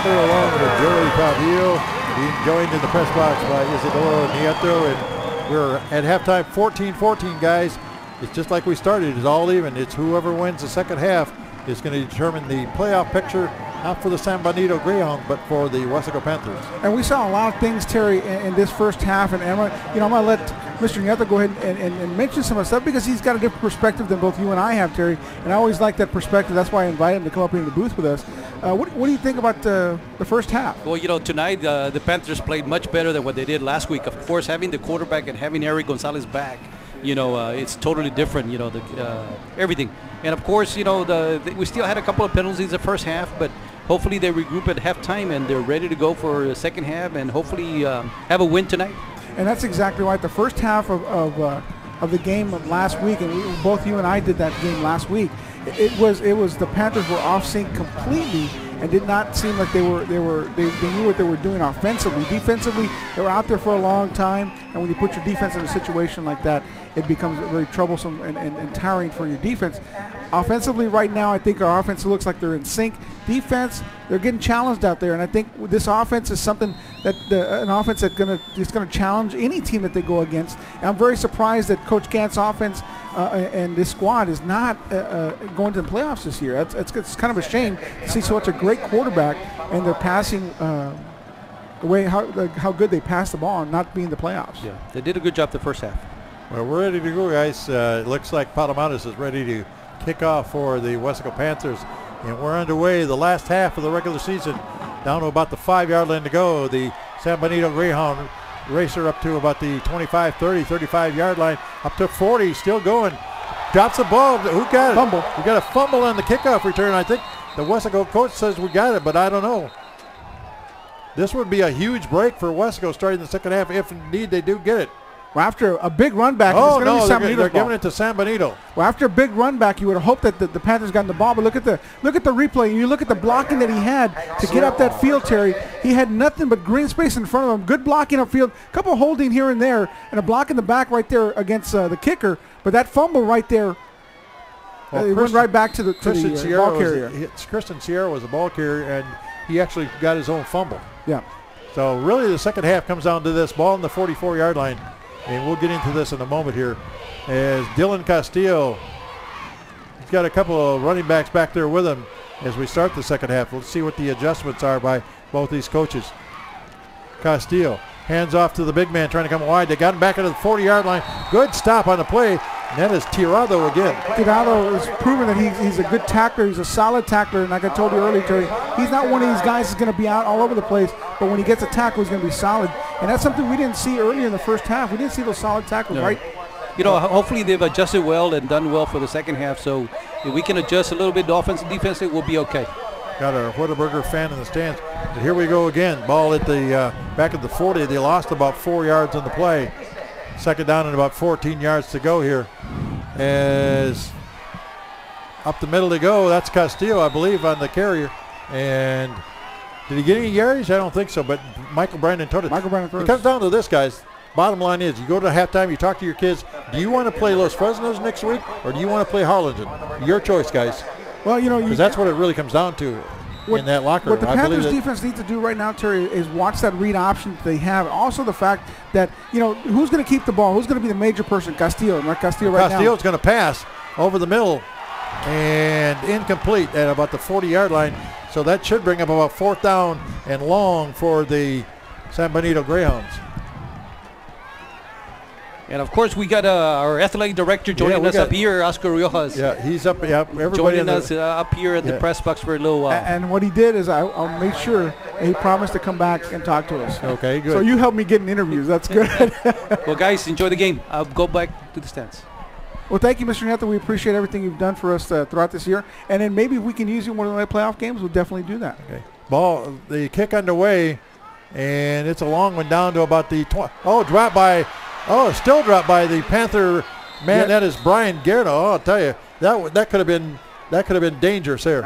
Panther along with Joey Pavio, being joined in the press box by Isidoro Nieto. And we're at halftime 14-14, guys. It's just like we started. It's all even. It's whoever wins the second half is going to determine the playoff picture, not for the San Benito Greyhounds, but for the Weslaco Panthers. And we saw a lot of things, Terry, in this first half. And I'm going to let Mr. Nieto go ahead and mention some of the stuff because he's got a different perspective than both you and I have, Terry. And I always like that perspective. That's why I invited him to come up here in the booth with us. What do you think about the first half? Well, tonight the Panthers played much better than what they did last week. Of course, having the quarterback and having Eric Gonzalez back, it's totally different, everything. And of course, we still had a couple of penalties the first half, but hopefully they regroup at halftime and they're ready to go for the second half and hopefully have a win tonight. And that's exactly right. The first half of the game of last week, and both you and I did that game last week, it was the Panthers were off sync completely and did not seem like they knew what they were doing offensively. Defensively, they were out there for a long time, and when you put your defense in a situation like that, it becomes very troublesome and tiring for your defense. Offensively, right now, I think our offense looks like they're in sync. Defense, they're getting challenged out there, and I think this offense is something that an offense that's going to challenge any team that they go against. And I'm very surprised that Coach Gant's offense and this squad is not going to the playoffs this year. It's kind of a shame to see such a great quarterback and they're passing the way how good they pass the ball and not be in the playoffs. Yeah, they did a good job the first half. Well, we're ready to go, guys. It looks like Palomares is ready to kick off for the Weslaco Panthers. And we're underway the last half of the regular season. Down to about the 5-yard line to go. The San Benito Greyhound racer up to about the 25, 30, 35-yard line. Up to 40, still going. Drops the ball. Who got it? Fumble. We got a fumble on the kickoff return. I think the Weslaco coach says we got it, but I don't know. This would be a huge break for Weslaco starting the second half if indeed they do get it. Well, after a big run back, oh no, they're giving it to San Benito. Well, after a big run back, you would have hoped that the Panthers got the ball. But look at the replay. You look at the blocking that he had to get up that field, Terry. He had nothing but green space in front of him. Good blocking upfield, a couple of holding here and there, and a block in the back right there against the kicker. But that fumble right there, it went right back to the ball carrier. Christian Sierra was the ball carrier, and he actually got his own fumble. Yeah. So really, the second half comes down to this ball on the 44-yard line. And we'll get into this in a moment here as Dylan Castillo, he's got a couple of running backs back there with him as we start the second half. Let's see what the adjustments are by both these coaches. Castillo hands off to the big man trying to come wide. They got him back into the 40-yard line. Good stop on the play. And that is Tirado again. Tirado has proven that he's a good tackler. He's a solid tackler. And like I told you earlier, Terry, he's not one of these guys that's going to be out all over the place. But when he gets a tackle, he's going to be solid. And that's something we didn't see earlier in the first half. We didn't see those solid tackles, right? Hopefully they've adjusted well and done well for the second half. So if we can adjust a little bit, the offense and defense, it will be okay. Got our Whataburger fan in the stands. But here we go again. Ball at the back at the 40. They lost about 4 yards on the play. Second down and about 14 yards to go here. As up the middle to go, that's Castillo, I believe, on the carrier. And did he get any yards? I don't think so, but Michael Brandon told it. It comes down to this, guys. Bottom line is, you go to halftime, you talk to your kids. Do you want to play Los Fresnos next week, or do you want to play Harlingen? Your choice, guys. Well, because that's what it really comes down to in that locker room. What the Panthers defense needs to do right now, Terry, is watch that read option that they have. Also the fact that, who's going to keep the ball? Who's going to be the major person? Castillo, right? Castillo's going to pass over the middle and incomplete at about the 40-yard line. So that should bring up about fourth down and long for the San Benito Greyhounds. And of course, we got our athletic director joining us up here, Oscar Riojas. Yeah, he's up. Yeah, everybody joining us up here at the press box for a little while. And what he did is I'll make sure he promised to come back and talk to us. Okay, good. So you helped me get in interviews. That's good. Well, guys, enjoy the game. I'll go back to the stands. Well, thank you, Mr. Nieto. We appreciate everything you've done for us throughout this year. And then maybe if we can use you in one of the playoff games, we'll definitely do that. Okay. Ball, the kick underway, and it's a long one down to about the still dropped by the Panther man. Yep. That is Brian Guerra. Oh, I'll tell you, that could have been dangerous there.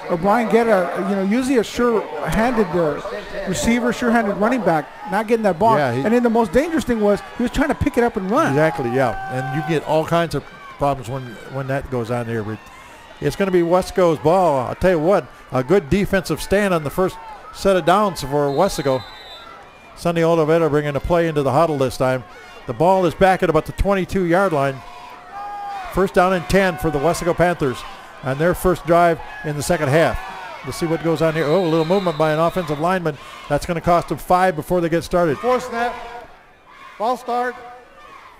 Well, Brian Guerra, usually a sure-handed receiver, sure-handed running back, not getting that ball. Yeah, and then the most dangerous thing was he was trying to pick it up and run. Exactly, yeah. And you get all kinds of problems when that goes on there. But it's going to be Wesco's ball. I'll tell you what, a good defensive stand on the first set of downs for Weslaco. Sonny Oliveira bringing the play into the huddle this time. The ball is back at about the 22-yard line. First down and 10 for the Weslaco Panthers on their first drive in the second half. Let's see what goes on here. Oh, a little movement by an offensive lineman. That's going to cost them 5 before they get started. Four snap. Ball start.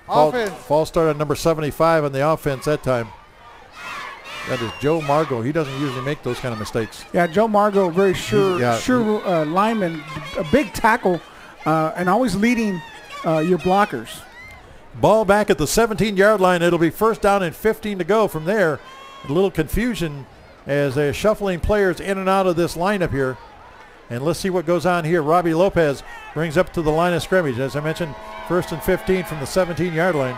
Offense. False start on number 75 on the offense that time. That is Joe Margot. He doesn't usually make those kind of mistakes. Yeah, Joe Margot, very sure lineman, a big tackle, and always leading your blockers. Ball back at the 17-yard line. It'll be first down and 15 to go from there. A little confusion as they're shuffling players in and out of this lineup here. And let's see what goes on here. Robbie Lopez brings up to the line of scrimmage. As I mentioned, first and 15 from the 17-yard line.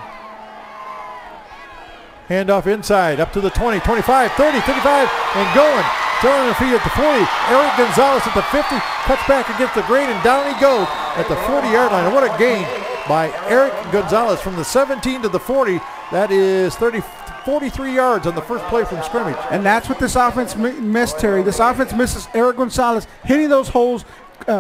Handoff inside, up to the 20, 25, 30, 35, and going. Throwing the feet at the 40. Eric Gonzalez at the 50, cuts back against the grain, and down he goes at the 40-yard line. And what a gain by Eric Gonzalez from the 17 to the 40. That is 43 yards on the first play from scrimmage. And that's what this offense missed, Terry. This offense misses Eric Gonzalez hitting those holes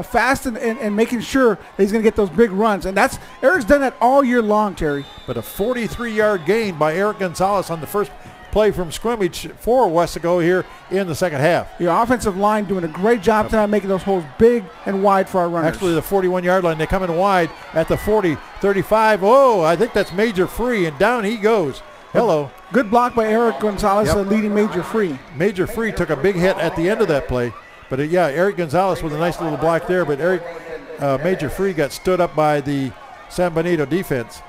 fast and making sure that he's going to get those big runs. And Eric's done that all year long, Terry. But a 43-yard gain by Eric Gonzalez on the first play from scrimmage for Weslaco here in the second half. Your offensive line doing a great job tonight making those holes big and wide for our runners. Actually, the 41-yard line, they come in wide at the 40, 35. Oh, I think that's Major Free, and down he goes. Hello. Good block by Eric Gonzalez, leading Major Free. Major Free took a big hit at the end of that play. But, Eric Gonzalez with a nice little block there, but Major Free got stood up by the San Benito defense.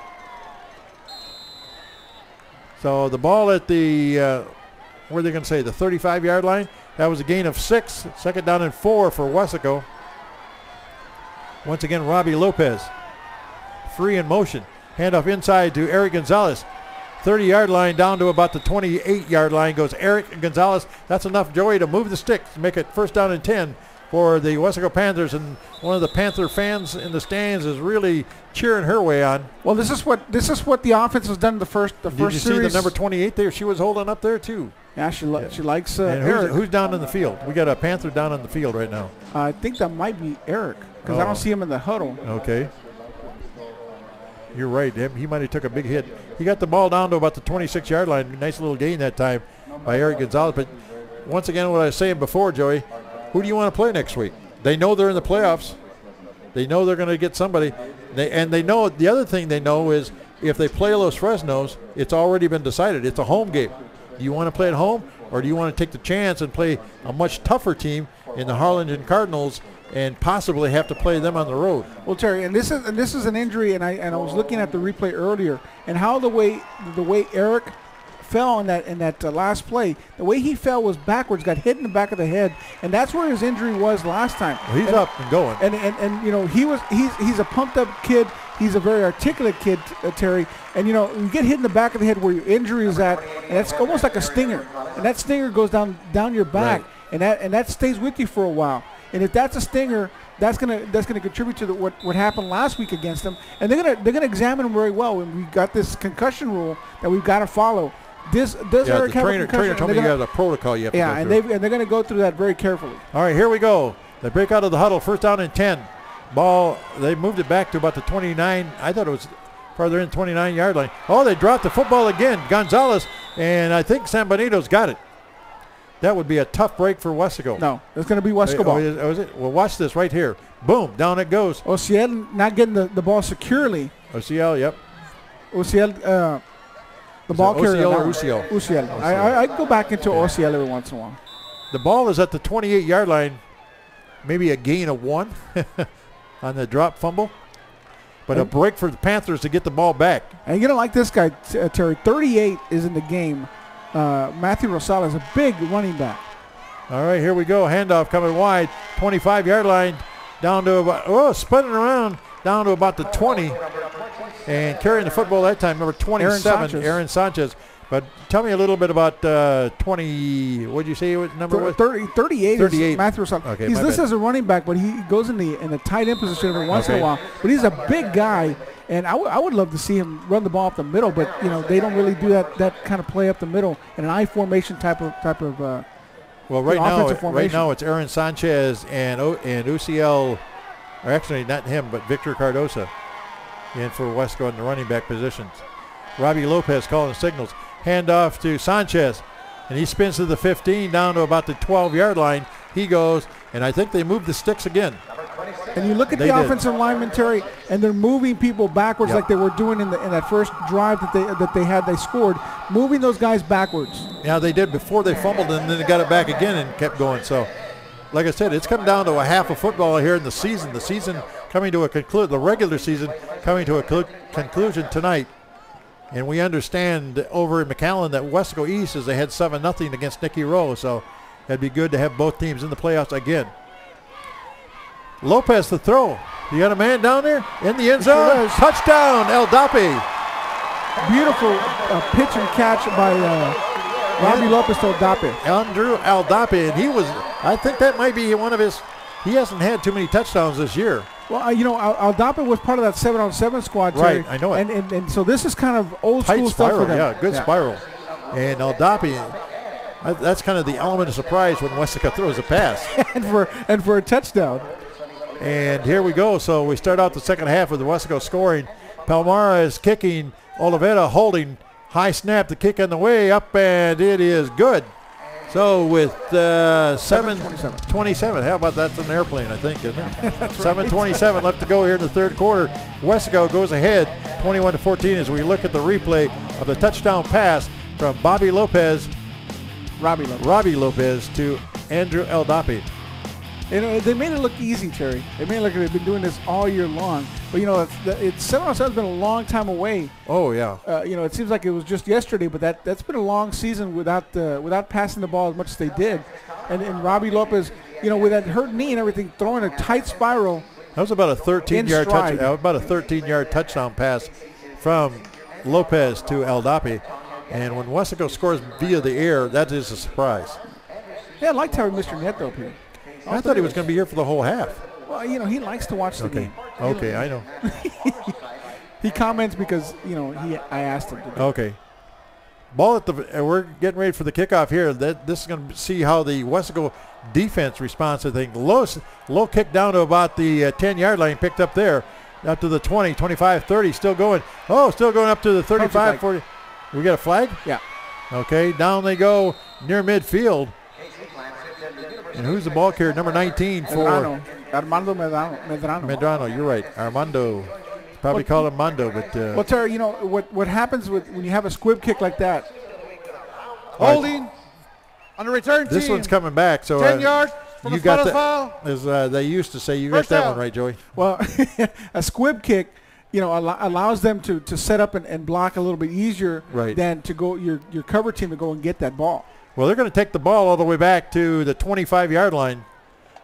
So the ball at the, what are they going to say, the 35-yard line? That was a gain of 6. Second down and 4 for Weslaco. Once again, Robbie Lopez. Free in motion. Handoff inside to Eric Gonzalez. 30-yard line down to about the 28-yard line goes Eric Gonzalez. That's enough, Joey, to move the sticks to make it first down and 10 for the Weslaco Panthers. And one of the Panther fans in the stands is really cheering her way on. Well, this is what the offense has done the first Did you series. see the number 28 there? She was holding up there too. Yeah, she likes and Eric. Who's down in the field? We got a Panther down on the field right now. I think that might be Eric because I don't see him in the huddle. Okay. You're right. He might have took a big hit. He got the ball down to about the 26-yard line. Nice little gain that time by Eric Gonzalez. But once again, what I was saying before, Joey, who do you want to play next week? They know they're in the playoffs. They know they're going to get somebody. They know the other thing they know is if they play Los Fresnos, it's already been decided. It's a home game. Do you want to play at home, or do you want to take the chance and play a much tougher team in the Harlingen Cardinals and possibly have to play them on the road? Well, Terry, and this is an injury, and I was looking at the replay earlier, and how the way Eric fell in that last play, the way he fell was backwards, got hit in the back of the head, and that's where his injury was last time. Well, he's up and going, and he's a pumped up kid. He's a very articulate kid, Terry, and you get hit in the back of the head where your injury is at, and it's almost like a stinger, and that stinger goes down your back, right. and that stays with you for a while. And if that's a stinger, that's gonna contribute to what happened last week against them. And they're gonna examine him very well. And we got this concussion rule that we've got to follow. Does Eric have a concussion? The trainer told me you have a protocol you have to go through. and they're gonna go through that very carefully. All right, here we go. They break out of the huddle. First down and 10. Ball. They moved it back to about the 29. I thought it was farther in 29-yard line. Oh, they dropped the football again. Gonzalez, and I think San Benito's got it. That would be a tough break for Weslaco. No, it's going to be Weslaco ball. Oh, is it? Well, watch this right here. Boom, down it goes. Ociel not getting the ball securely. Ociel, yep. Ociel, the ball carrier. Ociel or Uciel? Uciel. I go back into Ociel every once in a while. The ball is at the 28-yard line. Maybe a gain of 1 on the drop fumble. But a break for the Panthers to get the ball back. And you're going to like this guy, Terry. 38 is in the game. Matthew Rosales, a big running back. All right, here we go. Handoff coming wide. 25-yard line down to about, spinning around down to about the 20. And carrying the football that time, number 27, Aaron Sanchez. But tell me a little bit about 20, what did you say what number was? 38 is Matthew Rosales. Okay, he's listed as a running back, but he goes in the tight end position every once in a while. But he's a big guy. And I would love to see him run the ball up the middle, but they don't really do that kind of play up the middle in an I formation type of Well, right offensive formation. now it's Aaron Sanchez and UCL, or actually not him, but Victor Cardosa in for Weslaco in the running back positions. Robbie Lopez calling the signals. Hand off to Sanchez, and he spins to the 15 down to about the 12-yard line. He goes, and I think they moved the sticks again. And you look at the offensive lineman, Terry, and they're moving people backwards like they were doing in that first drive that they scored, moving those guys backwards. Yeah, they did before they fumbled, and then they got it back again and kept going. So, like I said, it's come down to a half of football here in the season. The season coming to a conclusion, the regular season coming to a conclusion tonight. And we understand over in McAllen that Weslaco East is ahead 7-0 against Nicky Rowe. So it'd be good to have both teams in the playoffs again. Lopez the throw. You got a man down there in the end zone. Touchdown, El Dape. Beautiful pitch and catch by Robbie Lopez to El Dape. Andrew El Dape, and I think that might be one of his, he hasn't had too many touchdowns this year. Well, El Dape was part of that 7-on-7 squad, Terry. Right, I know it. And so this is kind of old Tight school spiral, stuff for them. Yeah, good spiral. And El Dape, that's kind of the element of surprise when Weslaco throws a pass. and for a touchdown. And here we go. So we start out the second half with the Weslaco scoring. Palmara is kicking. Olivera holding. High snap. The kick on the way up, and it is good. So with 7:27. How about that's an airplane, I think, isn't it? 7:27 left to go here in the third quarter. Weslaco goes ahead 21-14 as we look at the replay of the touchdown pass from Robbie Lopez to Andrew El Dape. They made it look easy, Terry. They made it look like they've been doing this all year long. But, it's 7-on-7 has been a long time away. Oh, yeah. It seems like it was just yesterday, but that's been a long season without passing the ball as much as they did. And Robbie Lopez, with that hurt knee and everything, throwing a tight spiral. That was about a 13-yard touchdown pass from Lopez to El Dape. And when Weslaco scores via the air, that is a surprise. Yeah, I liked how he missed your net, though, Peter. I thought he was going to be here for the whole half. Well, he likes to watch the game. Okay, I know. He comments because, I asked him to. Okay. Ball at we're getting ready for the kickoff here. This is going to see how the Weslaco defense responds to things. Low kick down to about the 10-yard line, picked up there, up to the 20, 25, 30, still going. Oh, still going up to the 35, 40. We got a flag? Yeah. Okay, down they go near midfield. And who's the ball carrier? Number 19 for Armando Medrano. Medrano, you're right. Armando. Probably call him Mondo, but well, Terry, what happens when you have a squib kick like that? Holding on the return team. This one's coming back, so 10 yards from the spot of foul. As they used to say, you First got that down. one right, Joey. Well, a squib kick, allows them to set up and block a little bit easier than to go your cover team to go and get that ball. Well, they're going to take the ball all the way back to the 25-yard line,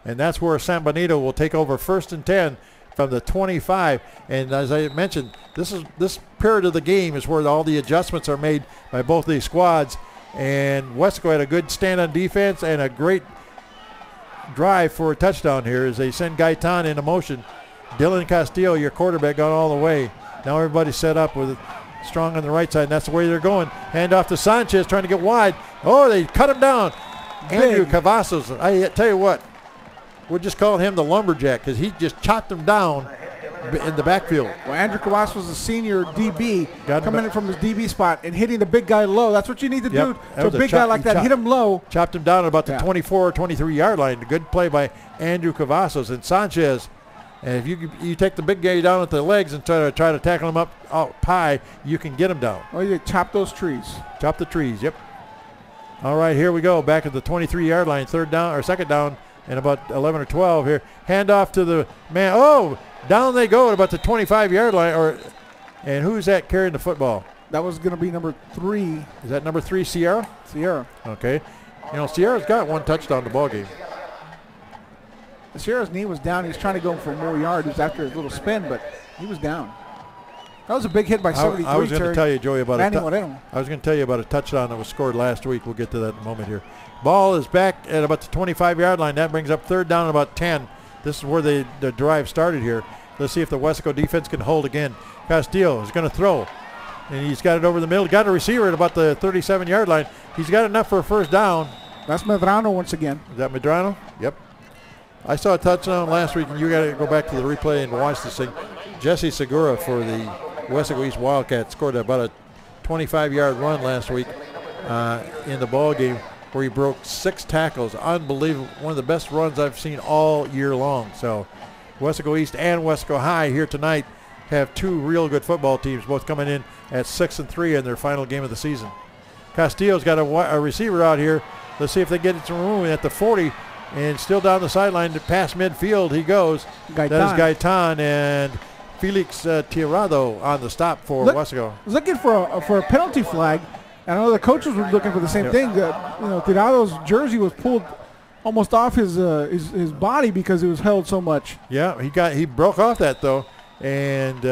and that's where San Benito will take over 1st and 10 from the 25. And as I mentioned, this period of the game is where all the adjustments are made by both these squads. And Weslaco had a good stand on defense and a great drive for a touchdown here as they send Gaitan into motion. Dylan Castillo, your quarterback, gone all the way. Now everybody's set up with it. Strong on the right side, and that's the way they're going. Hand off to Sanchez, trying to get wide. Oh, they cut him down. Andrew Cavazos, I tell you what, we're just calling him the lumberjack because he just chopped him down in the backfield. Well, Andrew Cavazos was a senior DB, coming in from his DB spot and hitting the big guy low. That's what you need to do to a big guy like that. Hit him low. Chopped him down at about the 24 or 23-yard line. A good play by Andrew Cavazos. And Sanchez, and if you take the big guy down at the legs and try to tackle him up high, you can get him down. Oh, you chop those trees. Chop the trees, yep. All right, here we go. Back at the 23-yard line, second down, and about 11 or 12 here. Hand off to the man. Oh, down they go at about the 25-yard line. And who's that carrying the football? That was going to be number 3. Is that number 3, Sierra? Sierra. Okay. Sierra's got one touchdown in the ball game. Sierra's knee was down. He was trying to go for more yards. It was after his little spin, but he was down. That was a big hit by 73. I was going to tell you, Joey, about I was going to tell you about a touchdown that was scored last week. We'll get to that in a moment here. Ball is back at about the 25-yard line. That brings up 3rd down at about 10. This is where the drive started here. Let's see if the Weslaco defense can hold again. Castillo is going to throw, and he's got it over the middle. Got a receiver at about the 37-yard line. He's got enough for a 1st down. That's Medrano once again. Is that Medrano? Yep. I saw a touchdown last week, and you got to go back to the replay and watch this thing. Jesse Segura for the Weslaco East Wildcats scored about a 25-yard run last week in the ball game where he broke 6 tackles. Unbelievable. One of the best runs I've seen all year long. So Weslaco East and Weslaco High here tonight have 2 real good football teams, both coming in at 6-3 in their final game of the season. Castillo's got a receiver out here. Let's see if they get it to room at the 40. And still down the sideline, past midfield he goes. Gaitan. That is Gaitan and Felix Tirado on the stop for Weslaco. Looking for a penalty flag. I know the coaches were looking for the same thing. Tirado's jersey was pulled almost off his body because it was held so much. Yeah, he broke off that though, and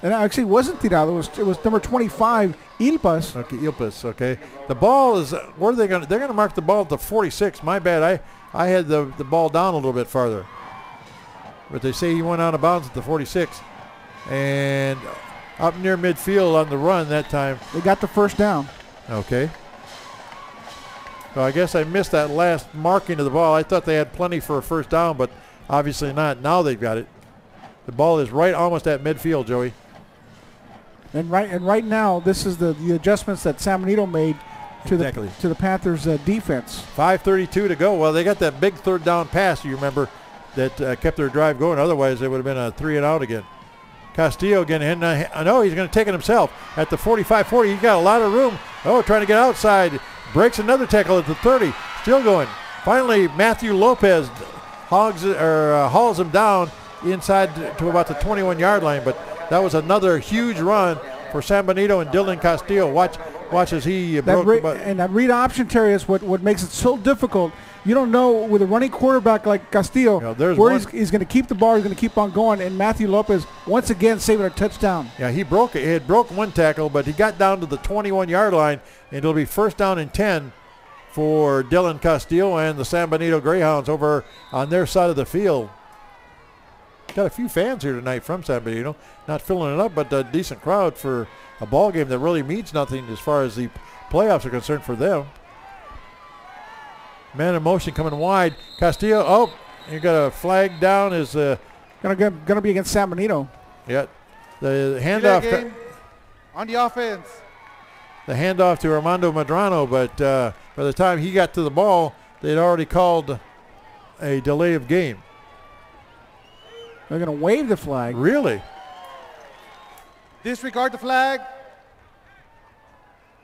actually it wasn't Tirado. It was number 25, Ilpas. Okay, Ilpas. Okay, the ball is. Where are they going? They're going to mark the ball at the 46. My bad. I had the ball down a little bit farther, but they say he went out of bounds at the 46, and up near midfield on the run that time. They got the first down. Okay. So I guess I missed that last marking of the ball. I thought they had plenty for a first down, but obviously not. Now they've got it. The ball is right almost at midfield, Joey. And right now, this is the adjustments that San Benito made to the Panthers' defense. 5:32 to go. Well, they got that big third down pass, you remember, that kept their drive going. Otherwise, it would have been a 3-and-out again. Castillo again, and I know he's going to take it himself at the 45-40. He's got a lot of room. Oh, trying to get outside. Breaks another tackle at the 30. Still going. Finally, Matthew Lopez hauls him down inside to about the 21-yard line. But that was another huge run for San Benito and Dylan Castillo. Watch as he broke. And that read option, Terry, is what makes it so difficult. You don't know with a running quarterback like Castillo where he's going to keep the ball, he's going to keep on going. And Matthew Lopez, once again, saving a touchdown. Yeah, he broke it. He had broke one tackle, but he got down to the 21-yard line, and it'll be first down and 10 for Dylan Castillo and the San Benito Greyhounds over on their side of the field. Got a few fans here tonight from San Benito. Not filling it up, but a decent crowd for a ball game that really means nothing as far as the playoffs are concerned for them. Man in motion coming wide. Castillo, you got a flag down. Is gonna be against San Benito. Yeah, the handoff on the offense. The handoff to Armando Medrano, but by the time he got to the ball, they'd already called a delay of game. They're gonna wave the flag. Really? Disregard the flag.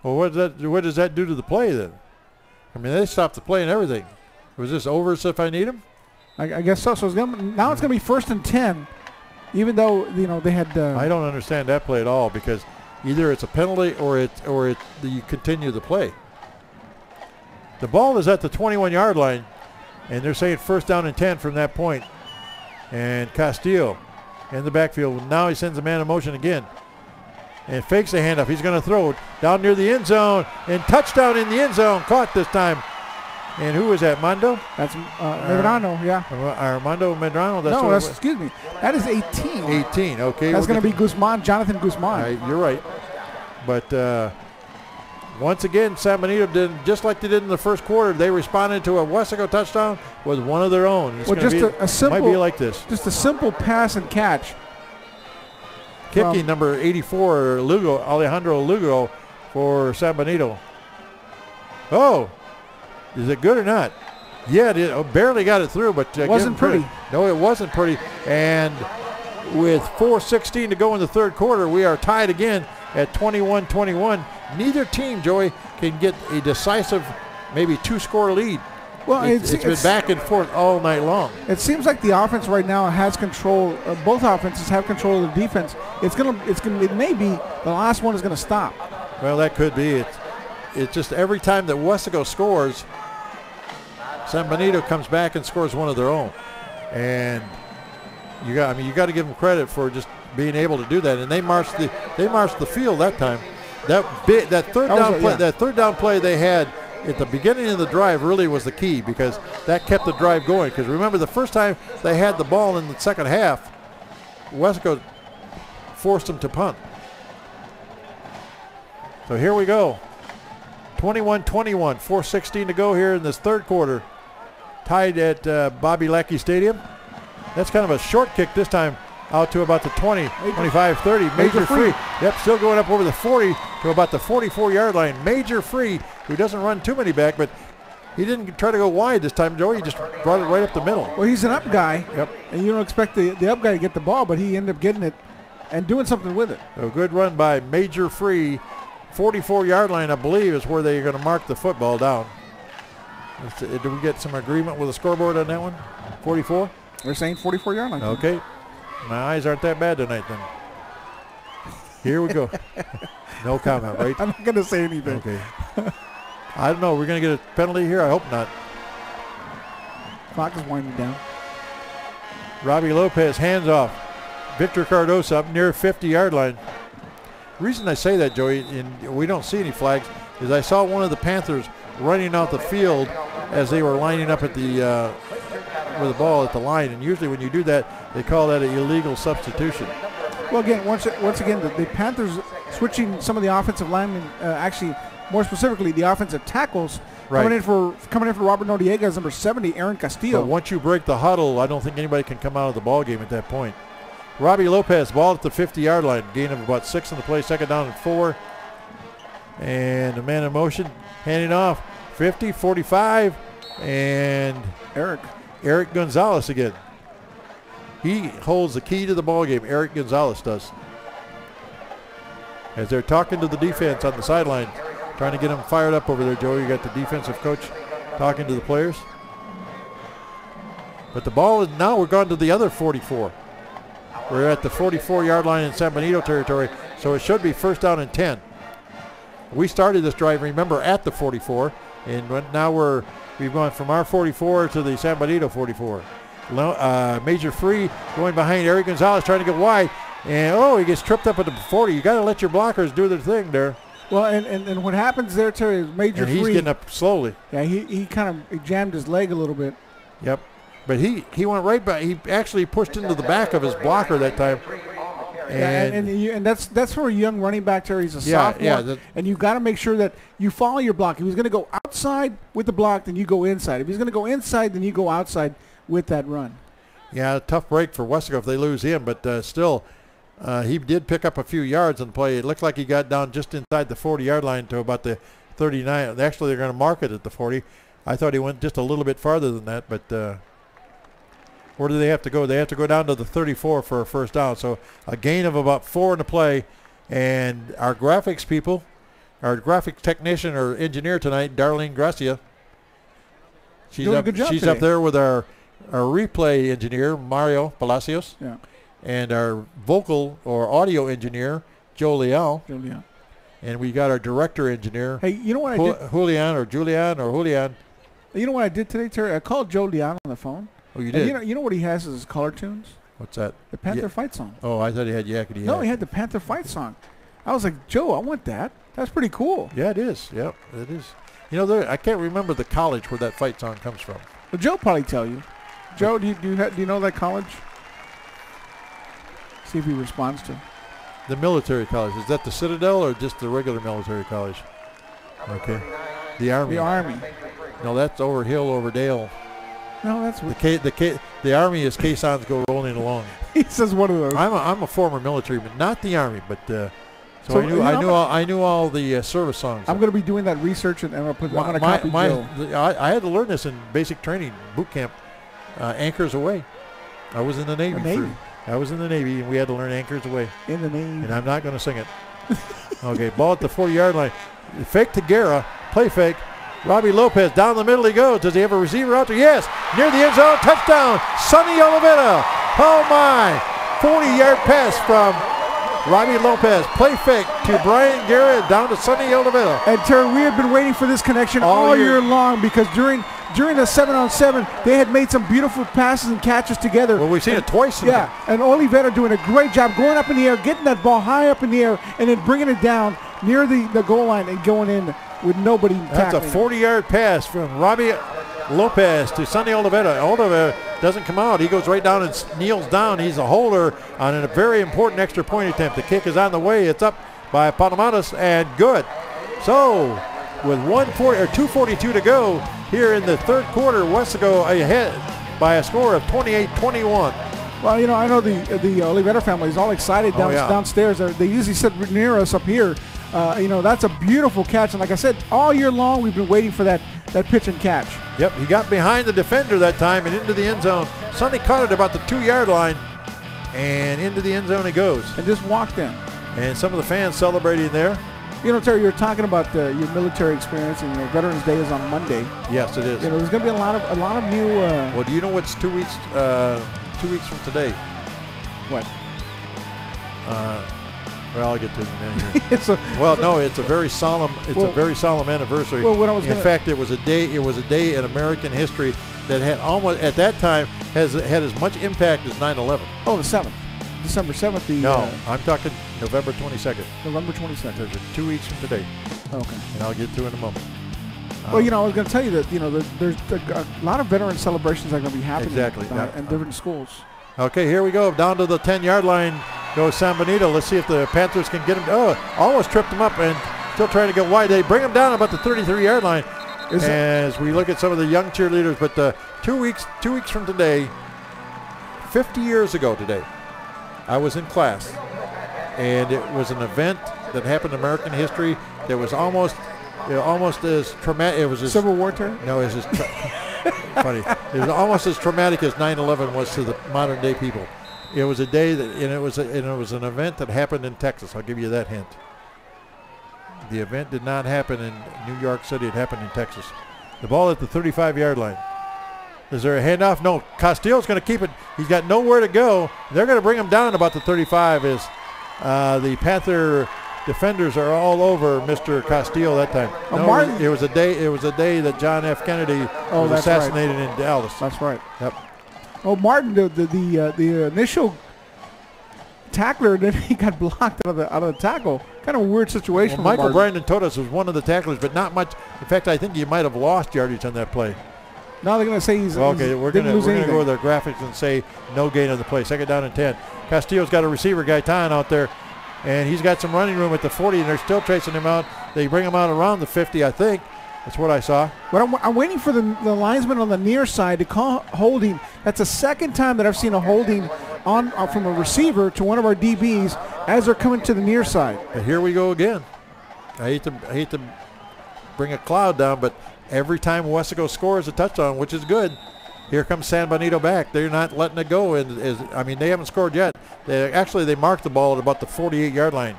Well, what does that do to the play then? I mean, they stopped the play and everything. Was this over if I need him? I guess so. So it's now it's going to be first and 10, even though they had. I don't understand that play at all because either it's a penalty or you continue the play. The ball is at the 21-yard line, and they're saying first down and 10 from that point. And Castillo in the backfield. Now he sends a man in motion again. And fakes the handoff. He's going to throw it down near the end zone. And touchdown in the end zone. Caught this time. And who is that, Mondo? That's Medrano, yeah. Armando Medrano. Excuse me. That is 18. 18, okay. That's going to be Guzman, Jonathan Guzman. You're right. But once again, San Benito did just like they did in the first quarter. They responded to a Weslaco touchdown with one of their own. It's a simple, might be like this. Just a simple pass and catch. Kicking number 84, Alejandro Lugo for San Benito. Oh, is it good or not? Yeah, it is. Barely got it through, but it wasn't pretty. No, it wasn't pretty. And with 4:16 to go in the third quarter, we are tied again at 21-21. Neither team, Joey, can get a decisive, maybe 2-score lead. Well, it's been back and forth all night long. It seems like the offense right now has control. Both offenses have control of the defense. It may be the last one is going to stop. Well, that could be. It's just every time that Weslaco scores, San Benito comes back and scores one of their own, and you got to give them credit for just being able to do that. And they marched the field that time. That third down play they had at the beginning of the drive really was the key because that kept the drive going. Because remember, the first time they had the ball in the second half, Weslaco forced them to punt. So here we go. 21-21, 4:16 to go here in this third quarter. Tied at Bobby Lackey Stadium. That's kind of a short kick this time out to about the 20, 25, 30. Major Free. Yep, still going up over the 40 to about the 44-yard line. Major Free, who doesn't run too many back, but he didn't try to go wide this time, Joey. He just brought it right up the middle. Well, he's an up guy. Yep. And you don't expect the up guy to get the ball, but he ended up getting it and doing something with it. A good run by Major Free. 44-yard line, I believe, is where they're going to mark the football down. Did we get some agreement with the scoreboard on that one? 44? They're saying 44-yard line. Okay. My eyes aren't that bad tonight then. Here we go. No comment, right? I'm not going to say anything. Okay. I don't know. We're going to get a penalty here? I hope not. Clock is winding down. Robbie Lopez hands off. Victor Cardoso up near 50-yard line. The reason I say that, Joey, and we don't see any flags, is I saw one of the Panthers running out the field as they were lining up at the with the ball at the line. And usually when you do that, they call that an illegal substitution. Well, again, once again, the Panthers switching some of the offensive linemen, actually, more specifically, the offensive tackles, right, coming in for Robert Noriega as number 70, Aaron Castillo. But once you break the huddle, I don't think anybody can come out of the ball game at that point. Robbie Lopez, ball at the 50-yard line, gain of about 6 in the play, second down and 4. And a man in motion, handing off, 50, 45, and Eric Gonzalez again. He holds the key to the ball game. Eric Gonzalez does. As they're talking to the defense on the sideline, trying to get them fired up over there, Joe. You got the defensive coach talking to the players. But the ball is now, we're gone to the other 44. We're at the 44-yard line in San Benito territory, so it should be first down and 10. We started this drive, remember, at the 44, and now we've gone from our 44 to the San Benito 44. Major Free going behind Eric Gonzalez, trying to get wide, and he gets tripped up at the 40. You got to let your blockers do their thing there. Well, and what happens there, Terry, is Major Free. He's getting up slowly. Yeah, he kind of jammed his leg a little bit. Yep. But he went right back. He actually pushed into the back of his blocker that time. And that's for a young running back, Terry. He's a sophomore. Yeah, and you got to make sure that you follow your block. If he was going to go outside with the block, then you go inside. If he's going to go inside, then you go outside with that run. Yeah, tough break for Weslaco if they lose him. But still, he did pick up a few yards on the play. It looked like he got down just inside the 40-yard line to about the 39. Actually, they're going to mark it at the 40. I thought he went just a little bit farther than that, but where do they have to go? They have to go down to the 34 for a first down. So a gain of about 4 in the play. And our graphics people, our graphics technician or engineer tonight, Darlene Gracia, she's up there with our replay engineer, Mario Palacios. Yeah. And our vocal or audio engineer, Joe Leal. And we got our director engineer, hey, you know what I did? Julian. You know what I did today, Terry? I called Joe Leal on the phone. Oh, you did? You know what he has as his color tunes? What's that? The Panther Fight song. Oh, I thought he had Yakety. No, he had the Panther Fight song. I was like, Joe, I want that. That's pretty cool. Yeah, it is. Yep, it is. You know, I can't remember the college where that fight song comes from. Well, Joe probably tell you. Joe, do you know that college? See if he responds to. The military college. Is that the Citadel or just the regular military college? Okay. The Army. The Army. No, that's over hill, over dale. No, that's the Army is caissons go rolling along. He says one of those. I'm a former military, but not the Army. But so I knew all the service songs. I'm going to be doing that research, and I'm going to copy Joe. I had to learn this in basic training boot camp. Anchors Away. I was in the Navy. I was in the Navy, and we had to learn Anchors Away. In the Navy. And I'm not going to sing it. Okay, ball at the 40-yard line. Fake to Guerra. Play fake. Robbie Lopez, down the middle he goes. Does he have a receiver out there? Yes. Near the end zone. Touchdown. Sonny Oliveira. Oh, my. 40-yard pass from Robbie Lopez. Play fake to Brian Garrett, down to Sonny Oliveira. And, Terry, we have been waiting for this connection all year long because during the 7-on-7, they had made some beautiful passes and catches together. Well, we've seen it twice. And Oliveira doing a great job going up in the air, getting that ball high up in the air, and then bringing it down near the goal line and going in with nobody tackling. That's a 40-yard pass from Robbie Lopez to Sonny Oliveira. Oliveira doesn't come out. He goes right down and kneels down. He's a holder on a very important extra point attempt. The kick is on the way. It's up by Palomares and good. So with 2:42 to go here in the third quarter. Weslaco ahead by a score of 28-21. Well, you know, I know the Olivera family is all excited downstairs. They usually sit near us up here. You know, that's a beautiful catch. And like I said, all year long we've been waiting for that pitch and catch. Yep, he got behind the defender that time and into the end zone. Sonny caught it about the 2-yard line, and into the end zone he goes. And just walked in. And some of the fans celebrating there. You know, Terry, you're talking about your military experience, and Veterans Day is on Monday. Yes, it is. You know, there's going to be a lot of new. Well, do you know what's 2 weeks? 2 weeks from today. What? Well, I'll get to it in a minute here. Well, no, it's a very solemn. It's a very solemn anniversary. Well, in fact, it was a day. It was a day in American history that had almost at that time had as much impact as 9/11. Oh, the 7th, December 7th. No, I'm talking November 22nd. November 22nd. There's 2 weeks from today. Okay. And I'll get to it in a moment. Well, you know, I was going to tell you that, you know, there's a lot of veteran celebrations that are going to be happening in different schools. Okay, here we go. Down to the 10-yard line goes San Benito. Let's see if the Panthers can get him. Oh, almost tripped him up and still trying to go wide. They bring him down about the 33-yard line as we look at some of the young cheerleaders. But 2 weeks from today, 50 years ago today, I was in class, and it was an event that happened in American history that was almost as traumatic. It was Civil War term? No, it was just funny. It was almost as traumatic as 9/11 was to the modern day people. It was a day that, and it was an event that happened in Texas. I'll give you that hint. The event did not happen in New York City. It happened in Texas. The ball at the 35-yard line. Is there a handoff? No. Castillo's going to keep it. He's got nowhere to go. They're going to bring him down about the 35 as the Panther defenders are all over Mr. Castillo that time. It was a day that John F. Kennedy was assassinated in Dallas. That's right. Yep. Oh, Martin, the initial tackler, then he got blocked out of the tackle. Kind of a weird situation. Well, Michael Brandon Todas was one of the tacklers, but not much. In fact, I think you might have lost yardage on that play. Now they're going to say he's okay. We're going to go with their graphics and say no gain on the play. Second down and 10. Castillo's got a receiver, Gaitan, out there, and he's got some running room at the 40, and they're still chasing him out. They bring him out around the 50, I think. That's what I saw. But I'm waiting for the linesman on the near side to call holding. That's the second time that I've seen a holding on from a receiver to one of our DBs as they're coming to the near side. And here we go again. I hate to bring a cloud down, but every time Weslaco scores a touchdown, which is good, here comes San Benito back. They're not letting it go. They haven't scored yet. They marked the ball at about the 48-yard line.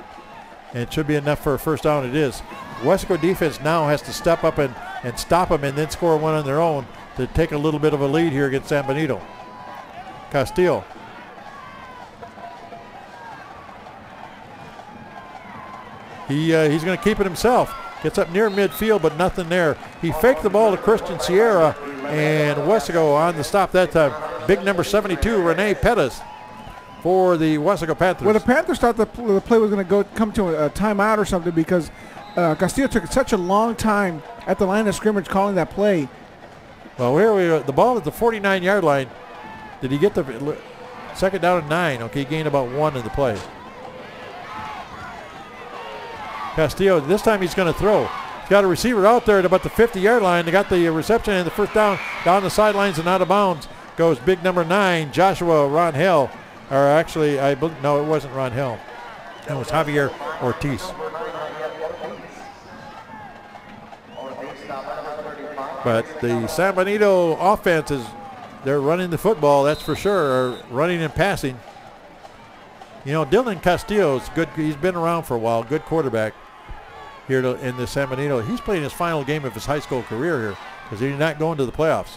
And it should be enough for a first down. It is. Weslaco defense now has to step up and stop them and then score one on their own to take a little bit of a lead here against San Benito. Castillo. He's going to keep it himself. Gets up near midfield, but nothing there. He faked the ball to Christian Sierra, and Weslaco on the stop that time. Big number 72, Rene Pettis, for the Weslaco Panthers. Well, the Panthers thought the play was going to come to a timeout or something because Castillo took such a long time at the line of scrimmage calling that play. Well, here we go. The ball at the 49-yard line. Did he get the second down and 9? Okay, he gained about 1 in the play. Castillo, this time he's going to throw. He's got a receiver out there at about the 50-yard line. They got the reception and the first down the sidelines and out of bounds goes big number 9, Joshua Ronhell. Or actually, no, it wasn't Ronhell. It was Javier Ortiz. But the San Benito offense they're running the football, that's for sure, or running and passing. You know, Dylan Castillo is good. He's been around for a while, good quarterback here in the San Benito. He's playing his final game of his high school career here because he's not going to the playoffs.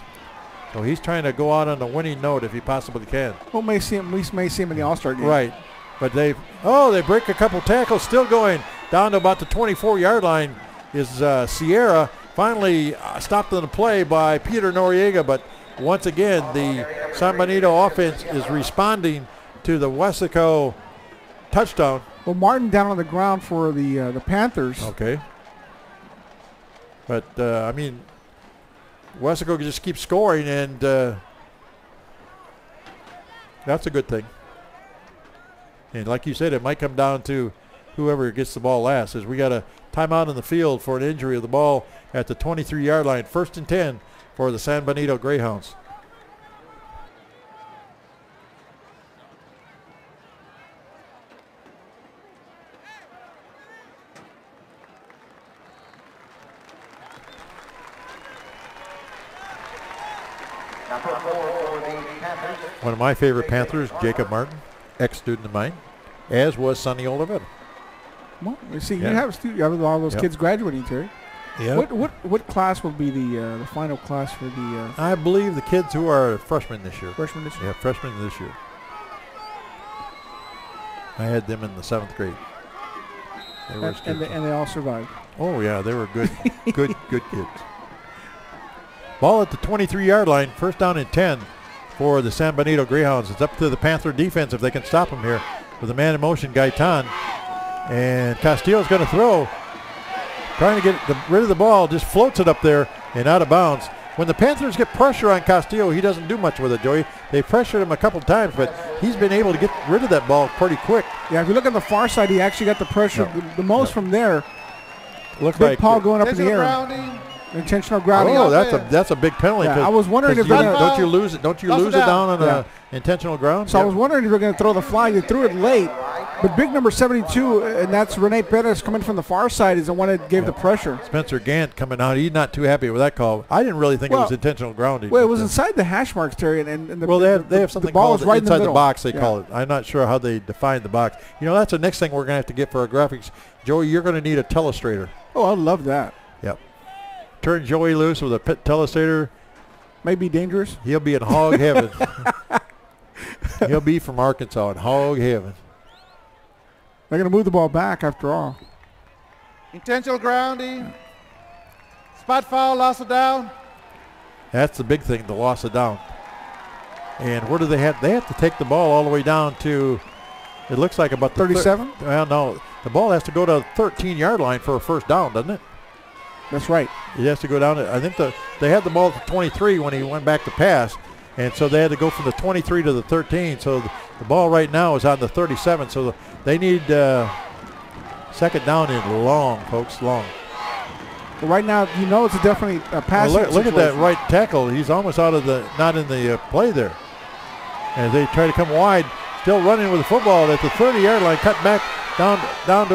So he's trying to go out on a winning note if he possibly can. Well, we may see him in the All-Star game. Right. But they break a couple tackles, still going down to about the 24-yard line is Sierra. Finally stopped on the play by Peter Noriega, but once again the San Benito offense is responding to the Weslaco touchdown. Well, Martin down on the ground for the Panthers. Okay. But, Weslaco just keeps scoring, and that's a good thing. And like you said, it might come down to whoever gets the ball last, as we got a timeout in the field for an injury of the ball at the 23-yard line. 1st and 10 for the San Benito Greyhounds. One of my favorite Panthers, Jacob Martin, ex-student of mine, as was Sonny Olivetti. Well, you see, you have all those kids graduating, Terry. Yeah. What class will be the final class for the? I believe the kids who are freshmen this year. Freshmen this year. Yeah, freshmen this year. I had them in the 7th grade. And they all survived. Oh yeah, they were good, good kids. Ball at the 23-yard line, 1st down and 10 for the San Benito Greyhounds. It's up to the Panther defense if they can stop them here with a man in motion, Gaitan. And Castillo's going to throw. Trying to get rid of the ball, just floats it up there and out of bounds. When the Panthers get pressure on Castillo, he doesn't do much with it, Joey. They pressured him a couple times, but he's been able to get rid of that ball pretty quick. Yeah, if you look on the far side, he actually got the pressure the most from there. Looks Big like Paul going up in the air. Intentional grounding. Oh, that's a big penalty. Yeah, I was wondering if don't you lose it down on an intentional ground? So I was wondering if they're going to throw the flag. They threw it late, but big number 72, and that's Rene Perez coming from the far side, is the one that gave the pressure. Spencer Gant coming out. He's not too happy with that call. I didn't really think it was intentional grounding. Well, it was inside the hash marks, Terry, and they have something the ball called is right inside in the box. They call it. I'm not sure how they define the box. That's the next thing we're going to have to get for our graphics. Joey, you're going to need a telestrator. Oh, I love that. Yep. Turn Joey loose with a pit telestrator. May be dangerous. He'll be in hog heaven. He'll be from Arkansas in hog heaven. They're going to move the ball back after all. Intentional grounding. Spot foul, loss of down. That's the big thing, the loss of down. And where do they have? They have to take the ball all the way down to, it looks like about 37? Well, no. The ball has to go to the 13-yard line for a 1st down, doesn't it? That's right. He has to go down. I think they had the ball at the 23 when he went back to pass, and so they had to go from the 23 to the 13. So the ball right now is on the 37. So they need 2nd down in long, folks, long. Well, right now, it's definitely a pass. Well, look at that right tackle. He's almost out of not in the play there. As they try to come wide, still running with the football at the 30-yard line, cut back down to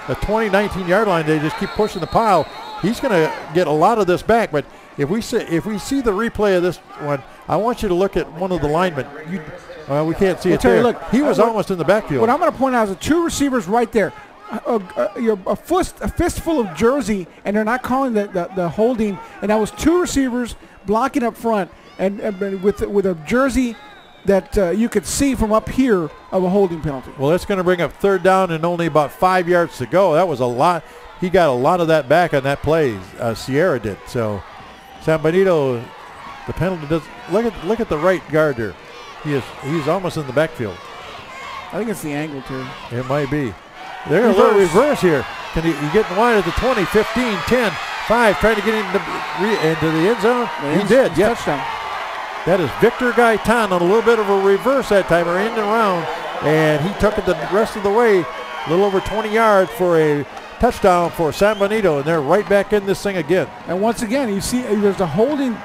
the 19-yard line. They just keep pushing the pile. He's going to get a lot of this back, but if we see the replay of this one, I want you to look at one of the linemen. We can't see it there. Look, he was almost in the backfield. What I'm going to point out is the 2 receivers right there. A fistful of jersey, and they're not calling the holding. And that was 2 receivers blocking up front, and with a jersey that you could see from up here of a holding penalty. Well, that's going to bring up 3rd down and only about 5 yards to go. That was a lot. He got a lot of that back on that play. Sierra did. So San Benito, the penalty does. Look at the right guard there. He's almost in the backfield. I think it's the angle too. It might be. They're a little reverse here. Can he get wide at the 20, 15, 10, 5, trying to get into the end zone? He did. Yeah. Touchdown. That is Victor Gaitan on a little bit of a reverse that time, or end and around, and he took it the rest of the way, a little over 20 yards for a touchdown for San Benito, and they're right back in this thing again. And once again, you see there's a holding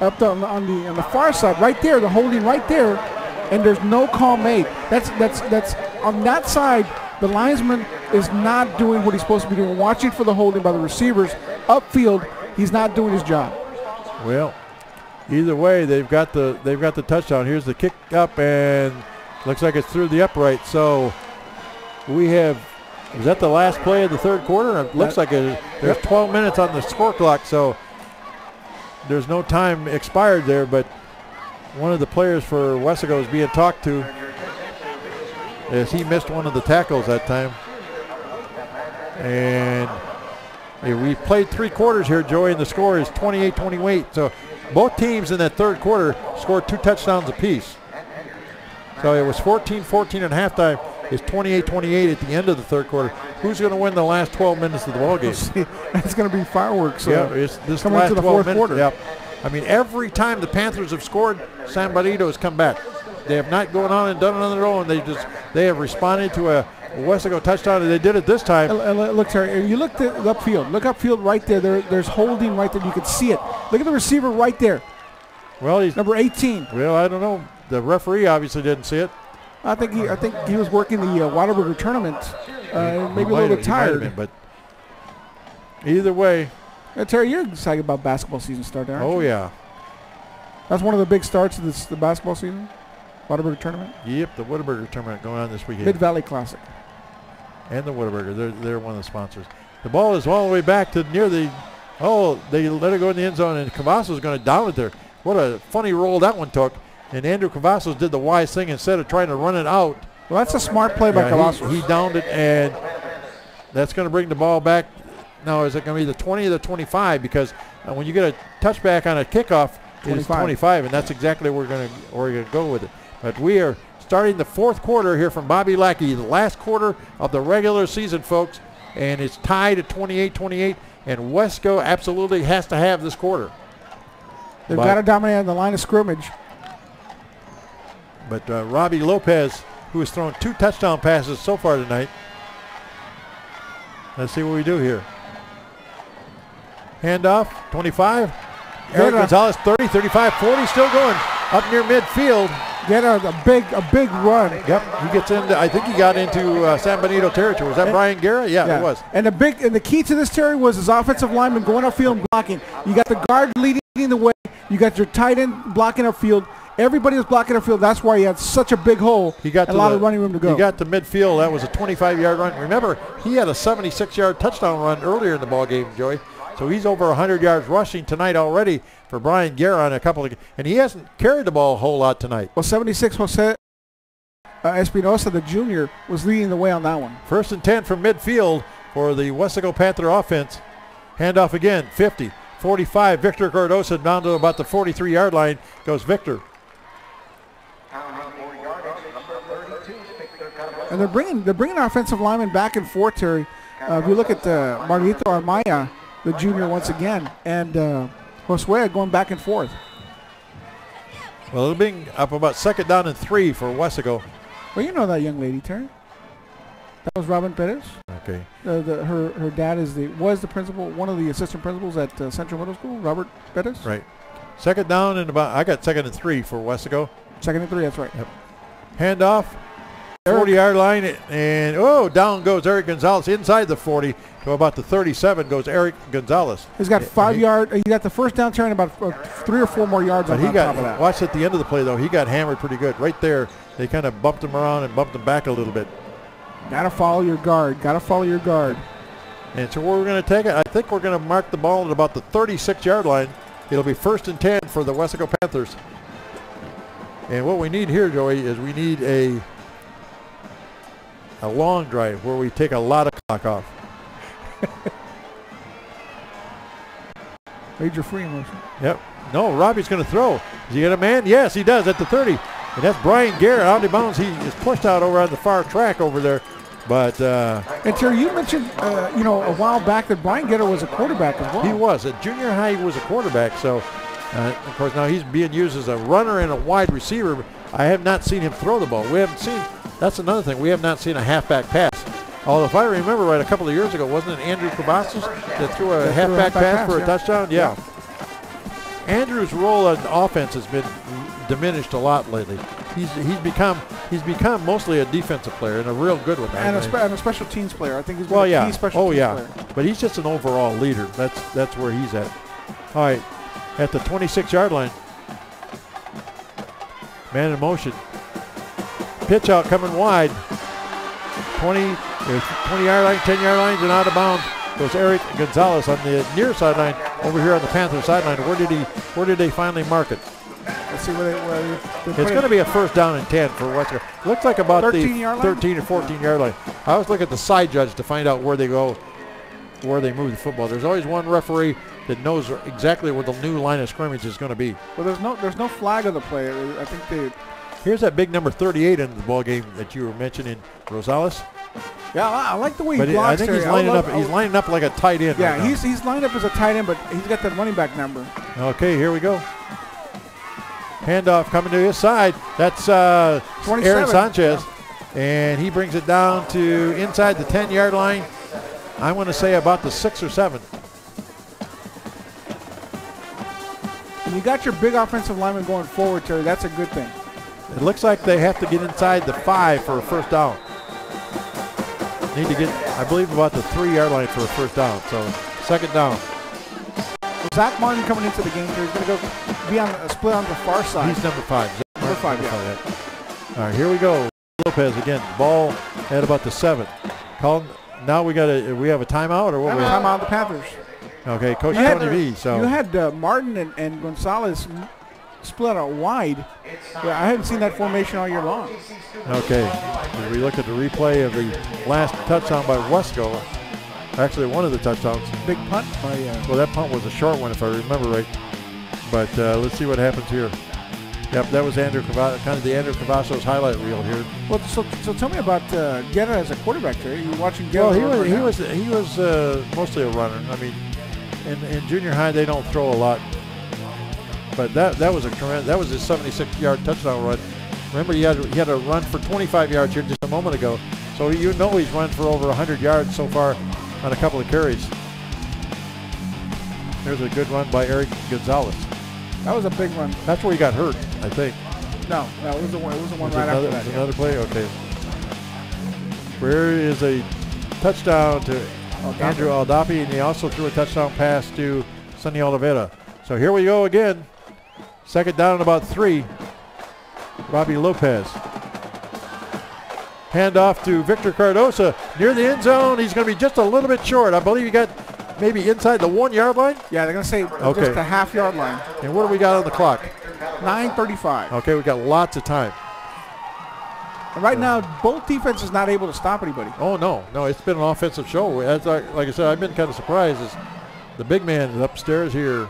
up on the far side, right there, the holding right there, and there's no call made. That's on that side. The linesman is not doing what he's supposed to be doing, watching for the holding by the receivers upfield. He's not doing his job. Well, either way, they've got the touchdown. Here's the kick up, and looks like it's through the upright. So we have, is that the last play of the 3rd quarter? It looks like there's 12 minutes on the score clock, so there's no time expired there, but one of the players for Weslaco is being talked to as he missed one of the tackles that time. And we played 3 quarters here, Joey, and the score is 28-28. So both teams in that 3rd quarter scored 2 touchdowns apiece. So it was 14-14 at halftime. It's 28-28 at the end of the 3rd quarter. Who's going to win the last 12 minutes of the ball game? That's going to be fireworks. Yeah, it's this coming last into the 12 4th minutes. quarter. Yep. I mean, every time the Panthers have scored, San Benito has come back. They have not gone on and done it on their own. They have responded to Weslaco touchdown, and they did it this time. Look, Terry, you look upfield. Look upfield right there. There's holding right there. You can see it. Look at the receiver right there. Well, he's number 18. Well, I don't know. The referee obviously didn't see it. I think he was working the Whataburger tournament. Maybe a little bit tired. Been, but either way. Terry, you're excited about basketball season starting, aren't you? Oh, yeah. That's one of the big starts of the basketball season? Whataburger tournament? Yep, the Whataburger tournament going on this weekend. Mid-Valley Classic. And the Whataburger. They're one of the sponsors. The ball is all the way back to near the... Oh, they let it go in the end zone, and Cavazos going to down it there. What a funny roll that one took. And Andrew Cavazos did the wise thing instead of trying to run it out. Well, that's a smart play by Cavazos. He downed it, and that's going to bring the ball back. Now, is it going to be the 20 or the 25? Because when you get a touchback on a kickoff, it's 25, and that's exactly where we're going to go with it. But we are starting the fourth quarter here from Bobby Lackey, the last quarter of the regular season, folks, and it's tied at 28-28, and Weslaco absolutely has to have this quarter. They've got to dominate on the line of scrimmage. But Robbie Lopez, who has thrown 2 touchdown passes so far tonight. Let's see what we do here. Handoff, 25. Eric Gonzalez, 30, 35, 40, still going up near midfield. Get a big run. Yep, he gets into. I think he got into San Benito territory. Was that Brian Guerra? Yeah, it was. And the key to this, Terry, was his offensive lineman going upfield and blocking. You got the guard leading the way. You got your tight end blocking upfield. Everybody was blocking upfield. That's why he had such a big hole. He got a lot of running room to go. He got to midfield. That was a 25-yard run. Remember, he had a 76-yard touchdown run earlier in the ball game, Joey. So he's over 100 yards rushing tonight already for Brian Guerra on a couple of, and he hasn't carried the ball a whole lot tonight. Well, 76 Jose Espinosa, the junior, was leading the way on that one. 1st and 10 from midfield for the Weslaco Panther offense. Handoff again, 50, 45. Victor Cardosa down to about the 43-yard line goes Victor. And they're bringing offensive linemen back and forth, Terry. If you look at Margarito Armaya, the junior once again, and Josue going back and forth. Well, it'll be up about 2nd down and 3 for Weslaco. Well, you know that young lady, Terry. That was Robin Perez. Okay. Her dad was the principal, one of the assistant principals at Central Middle School, Robert Perez. Right. 2nd down and about, I got 2nd and 3 for Weslaco. 2nd and 3, that's right. Yep. Handoff, 40-yard line, and down goes Eric Gonzalez inside the 40 to about the 37 goes Eric Gonzalez. He's got 5 yards. He got the first down turn, about 3 or 4 more yards on top of that. Watch at the end of the play, though. He got hammered pretty good. Right there, they kind of bumped him around and bumped him back a little bit. Got to follow your guard. Got to follow your guard. And so where we're going to take it, I think we're going to mark the ball at about the 36-yard line. It'll be 1st and 10 for the Weslaco Panthers. And what we need here, Joey, is we need a long drive where we take a lot of clock off. Major free motion. Yep. No, Robbie's going to throw. Does he get a man? Yes, he does at the 30. And that's Brian Garrett out of bounds. He is pushed out over on the far track over there. But and Terry, you mentioned a while back that Brian Garrett was a quarterback as well. He was. At junior high, he was a quarterback. So, of course, now he's being used as a runner and a wide receiver. I have not seen him throw the ball. We haven't seen. That's another thing. We have not seen a halfback pass. Although, if I remember right, a couple of years ago, wasn't it Andrew Cavazos that threw a halfback pass for a touchdown? Yeah. Andrew's role in offense has been diminished a lot lately. He's become mostly a defensive player and a real good one. And a special teams player. I think he's a key special teams player. But he's just an overall leader. That's where he's at. All right, at the 26-yard line. Man in motion. Pitch out coming wide. 20-yard line, 10-yard lines, and out of bounds goes Eric Gonzalez on the near sideline over here on the Panther sideline. Where did they finally mark it? Let's see where it's going to be a 1st down and 10 for Weslaco. Looks like about the 13 or 14-yard line. I always look at the side judge to find out where they go, where they move the football. There's always one referee that knows exactly where the new line of scrimmage is going to be. Well, there's no flag of the play. I think here's that big number 38 in the ball game that you were mentioning, Rosales. Yeah, I like the way he blocks. I think he's lining up. He's lining up like a tight end. Yeah, right he's lined up as a tight end, but he's got that running back number. Okay, here we go. Handoff coming to his side. That's Aaron Sanchez. And he brings it down to inside the 10-yard line. I want to say about the 6 or 7. When you got your big offensive lineman going forward, Terry, that's a good thing. It looks like they have to get inside the 5 for a first down. Need to get, I believe, about the 3-yard line for a first down. So second down. Zach Martin coming into the game here. He's going to go be on a split on the far side. He's number 5. Number 5, yeah. All right, here we go. Lopez again. Ball at about the 7. Now we have a timeout or what? Timeout the Panthers. Okay, Coach Tony V. So you had Martin and Gonzalez split out wide. Yeah, I haven't seen that formation all year long. Okay, as we look at the replay of the last touchdown by Weslaco. Actually, one of the touchdowns. Big punt by. Well, that punt was a short one, if I remember right. But let's see what happens here. Yep, that was kind of the Andrew Cavazos highlight reel here. Well, so tell me about Guerra as a quarterback. There, you watching Guerra? Well, he was mostly a runner. I mean, in junior high they don't throw a lot, but that was a tremendous. That was his 76-yard touchdown run. Remember, he had a run for 25 yards here just a moment ago. So you know he's run for over 100 yards so far on a couple of carries. There's a good run by Eric Gonzalez. That was a big run. That's where he got hurt, I think. No, it was the one right after that. Another play? Okay. Where is a touchdown to Andrew Aldapi, and he also threw a touchdown pass to Sonny Oliveira. So here we go again. Second down and about 3. Robbie Lopez. Hand off to Victor Cardosa near the end zone. He's going to be just a little bit short. I believe he got maybe inside the 1-yard line. Yeah, they're going to say just a half-yard line. And what do we got on the clock? 9:35. Okay, we got lots of time. And right now, both defenses not able to stop anybody. Oh, no, it's been an offensive show. Like I said, I've been kind of surprised as the big man is upstairs here.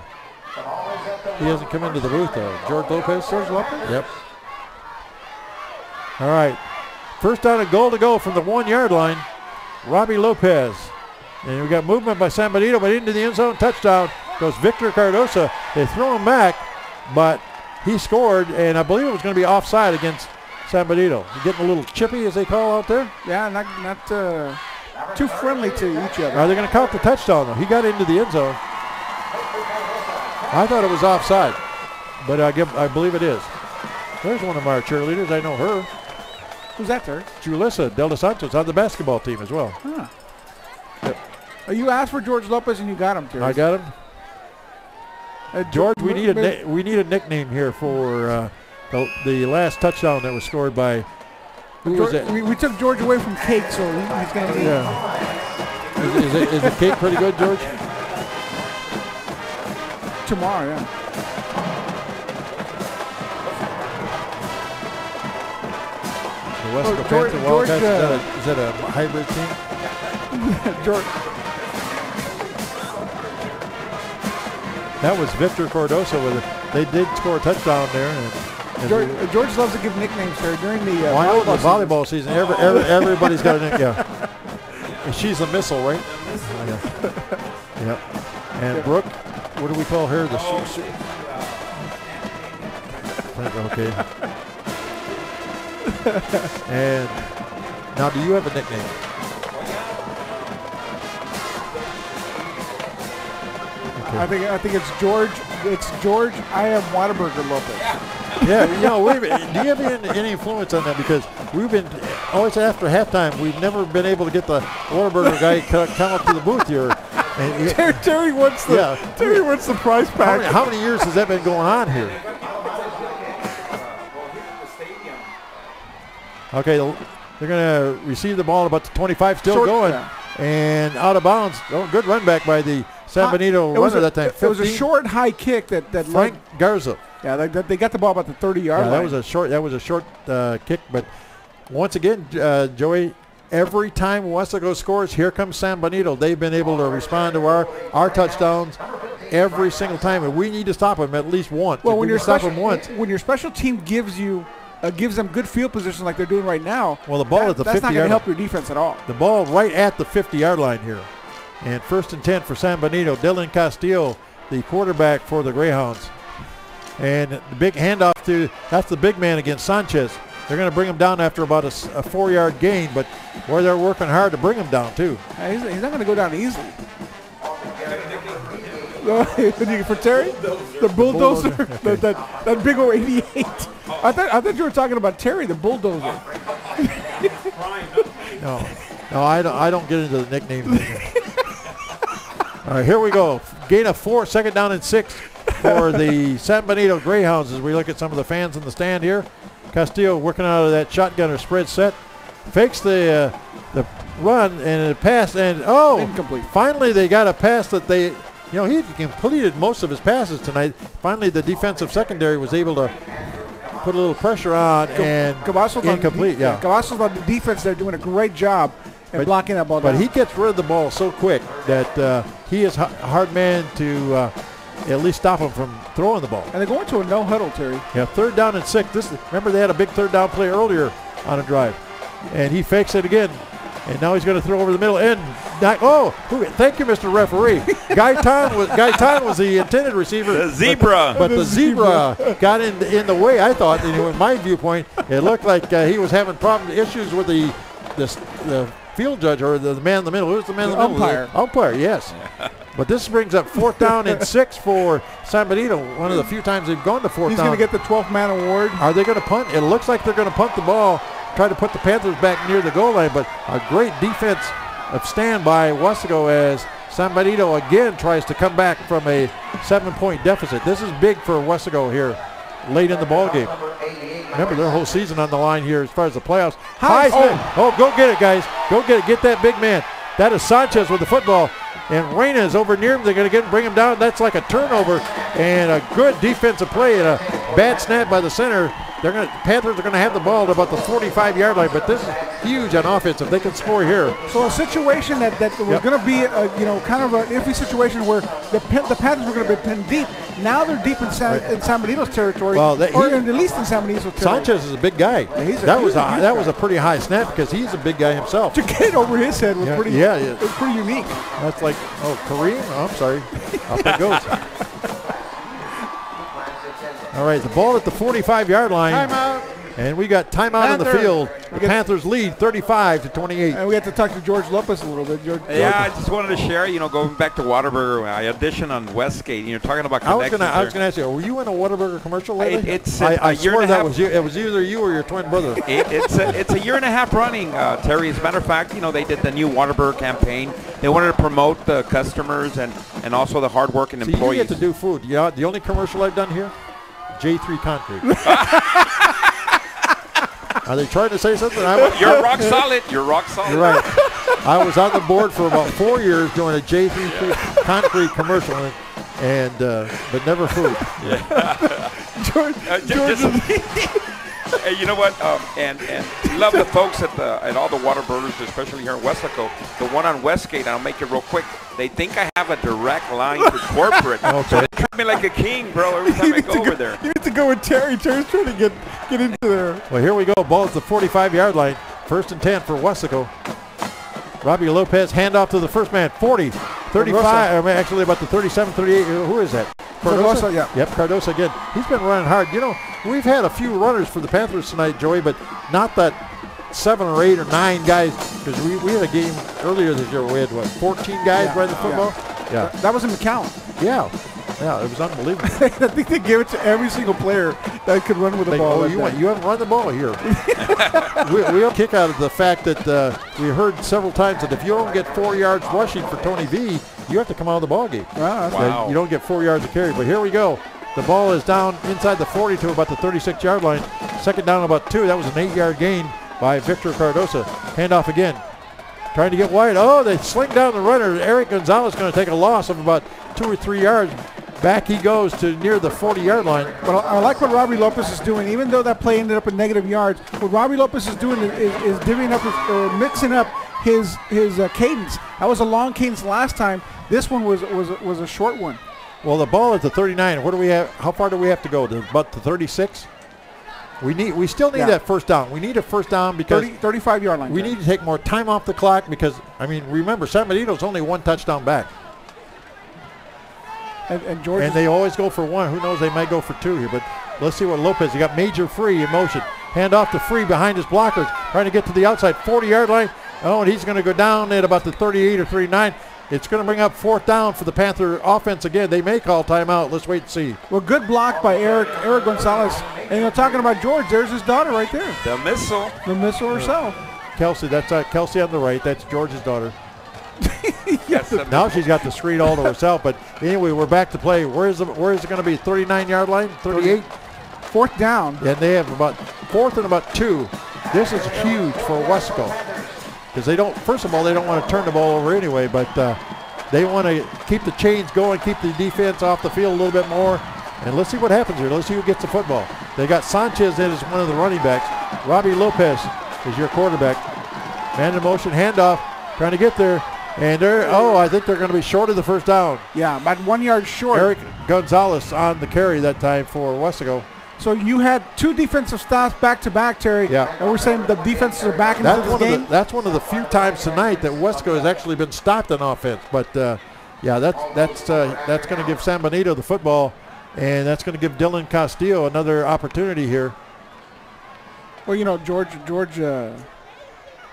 He hasn't come into the booth, though. George Lopez? Yep. All right. First down and goal to go from the 1-yard line. Robbie Lopez. And we got movement by San Benito, but into the end zone. Touchdown goes Victor Cardosa. They throw him back, but he scored, and I believe it was going to be offside against San Benito. Getting a little chippy, as they call out there. Yeah, not too friendly to each other. Are they going to count the touchdown, though? He got into the end zone. I thought it was offside, but I believe it is. There's one of our cheerleaders. I know her. Who's that, Terry? Julissa Del Santos on the basketball team as well. Huh. Yep. You asked for George Lopez and you got him, Terry. I got him. George, we need a nickname here for the last touchdown that was scored by. Who was it? We took George away from Cake, so he's going to be. Yeah. Is the Cake pretty good, George? Tomorrow, yeah. The Weslaco Panther Wildcats, is that a hybrid team? George. That was Victor Cardosa with it. They did score a touchdown there. And George loves to give nicknames there during the volleyball season. Everybody's got a nickname. Yeah. And she's a missile, right? Yeah. Yep. And Brooke, what do we call her? The okay. And now, do you have a nickname? Okay. I think it's George. It's George. I am Whataburger Lopez. Yeah, do you have any influence on that? Because we've been always after halftime. We've never been able to get the Whataburger guy come up to the booth here. And Terry wants the prize pack. How many years has that been going on here? Okay, they're going to receive the ball about the 25, still going. Yeah. And out of bounds. Oh, good run back by the San Benito runner that time. It was a short, high kick that Frank Garza. Yeah, they got the ball about the 30-yard line. That was a short kick. But once again, Joey, every time Weslaco scores, here comes San Benito. They've been able to respond to our touchdowns every single time, and we need to stop them at least once. Well, when your special team gives them good field position like they're doing right now, well, the ball at the 50-yard line. That's not going to help your defense at all. The ball right at the 50-yard line here. And 1st and 10 for San Benito. Dylan Castillo, the quarterback for the Greyhounds. And the big handoff that's the big man against Sanchez. They're going to bring him down after about a 4-yard gain, but boy, they're working hard to bring him down too. He's not going to go down easily. For Terry, the bulldozer, Okay. that big old 88. I thought you were talking about Terry, the bulldozer. No, I don't get into the nickname thing. All right, here we go. Gain of 4, second down and 6 for the San Benito Greyhounds as we look at some of the fans in the stand here. Castillo working out of that shotgun or spread set. Fakes the run and a pass, and incomplete. Finally they got a pass that they, he had completed most of his passes tonight. Finally the defensive secondary was able to put a little pressure on and incomplete. Cavazos on the defense, they're doing a great job at blocking that ball down. But he gets rid of the ball so quick that he is a hard man to at least stop him from throwing the ball. And they're going to a no huddle, Terry. Yeah, third down and 6. Remember they had a big third down play earlier on a drive. And he fakes it again. And now he's going to throw over the middle and thank you, Mr. Referee. Guy Tan was the intended receiver. The zebra. But the zebra got in the way, I thought. In my viewpoint, it looked like he was having issues with the field judge or the man in the middle. Who's the man in the middle? Umpire. Umpire, yes. But this brings up 4th down and 6 for San Benito. One of the few times they've gone to 4th down. He's going to get the 12th man award. Are they going to punt? It looks like they're going to punt the ball, try to put the Panthers back near the goal line, but a great defense of stand by Weslaco as San Benito again tries to come back from a 7-point deficit. This is big for Weslaco here late in the ball game. Remember their whole season on the line here as far as the playoffs. Go get it, guys. Go get it. Get that big man. That is Sanchez with the football. And Reyna is over near him. They're going to bring him down. That's like a turnover and a good defensive play and a bad snap by the center. Panthers are going to have the ball at about the 45-yard line, but this is huge on offense if they can score here. So a situation that was going to be kind of an iffy situation where the Panthers were going to be pinned deep. Now they're deep in San Benito's territory, or at least in San Benito's territory. Sanchez is a big guy. Yeah, that was a pretty high snap because he's a big guy himself. To get it over his head was pretty unique. That's like, Kareem? Oh, I'm sorry. Up it goes. All right, the ball at the 45-yard line. Timeout. And we got timeout on the field. The Panthers lead 35-28. And we have to talk to George Lopez a little bit. George. I just wanted to share, going back to Whataburger, I auditioned on Westgate, talking about connections. I was going to ask you, were you in a Whataburger commercial lately? I swear that was you. It was either you or your twin brother. It's a year and a half running, Terry. As a matter of fact, they did the new Whataburger campaign. They wanted to promote the customers and also the hardworking employees. You get to do food. The only commercial I've done here, J3 Concrete. Are they trying to say something? You're rock solid. You're rock solid. You're right. I was on the board for about 4 years doing a J3 Concrete commercial, but never food. Yeah. George. Hey, you know what? And love the folks at all the Whataburgers, especially here in Weslaco. The one on Westgate, I'll make it real quick. They think I have a direct line to corporate. Okay. So they treat me like a king, bro, every time I go over there. You need to go with Terry. Terry's trying to get into there. Well, here we go. Ball at the 45-yard line. 1st and 10 for Weslaco. Robbie Lopez, handoff to the first man. 40, 35, actually about the 37, 38. Who is that? Cardosa, yeah. Yep, Cardosa again. He's been running hard. We've had a few runners for the Panthers tonight, Joey, but not that 7 or 8 or 9 guys, because we had a game earlier this year where we had, 14 guys running the football? Yeah. That was in McAllen. Yeah, it was unbelievable. I think they gave it to every single player that could run with the ball. You haven't run the ball here. We'll kick out of the fact that we heard several times that if you don't get 4 yards rushing for Tony V, you have to come out of the ball game. Wow. You don't get 4 yards of carry. But here we go. The ball is down inside the 40 to about the 36-yard line. Second down about 2. That was an 8-yard gain by Victor Cardosa. Handoff again. Trying to get wide. They sling down the runner. Eric Gonzalez going to take a loss of about 2 or 3 yards. Back he goes to near the 40-yard line. But I like what Robbie Lopez is doing. Even though that play ended up in negative yards, what Robbie Lopez is doing is divvying up, mixing up his cadence. That was a long cadence last time. This one was a short one. Well, the ball at the 39. What do we have? How far do we have to go? To about the 36. We still need that first down. We need a first down because 35-yard line. We need to take more time off the clock because remember San Benito's only 1 touchdown back. And George. And they always go for 1. Who knows? They might go for 2 here. But let's see what Lopez. He got Major free in motion. Hand off to Free behind his blockers, trying to get to the outside 40-yard line. Oh, and he's going to go down at about the 38 or 39. It's going to bring up 4th down for the Panther offense again. They may call timeout. Let's wait and see. Well, good block by Eric Gonzalez. And you're talking about George. There's his daughter right there. The missile. The missile herself. Kelsey, that's Kelsey on the right. That's George's daughter. Yes, Now she's got the screen all to herself. But anyway, we're back to play. Where is it going to be? 39-yard line? 38? 4th down. And they have about 4th and about 2. This is huge for Weslaco. Because they don't, first of all, they don't want to turn the ball over anyway, but they want to keep the chains going, keep the defense off the field a little bit more. And let's see what happens here. Let's see who gets the football. They got Sanchez in as one of the running backs. Robbie Lopez is your quarterback. Man in motion, handoff, trying to get there. And I think they're going to be short of the 1st down. Yeah, about 1 yard short. Eric Gonzalez on the carry that time for Weslaco. So you had 2 defensive stops back-to-back, Terry. Yeah. And we're saying the defenses are back into this game. That's one of the few times tonight that Weslaco has actually been stopped on offense. But, yeah, that's going to give San Benito the football, and that's going to give Dylan Castillo another opportunity here. Well, George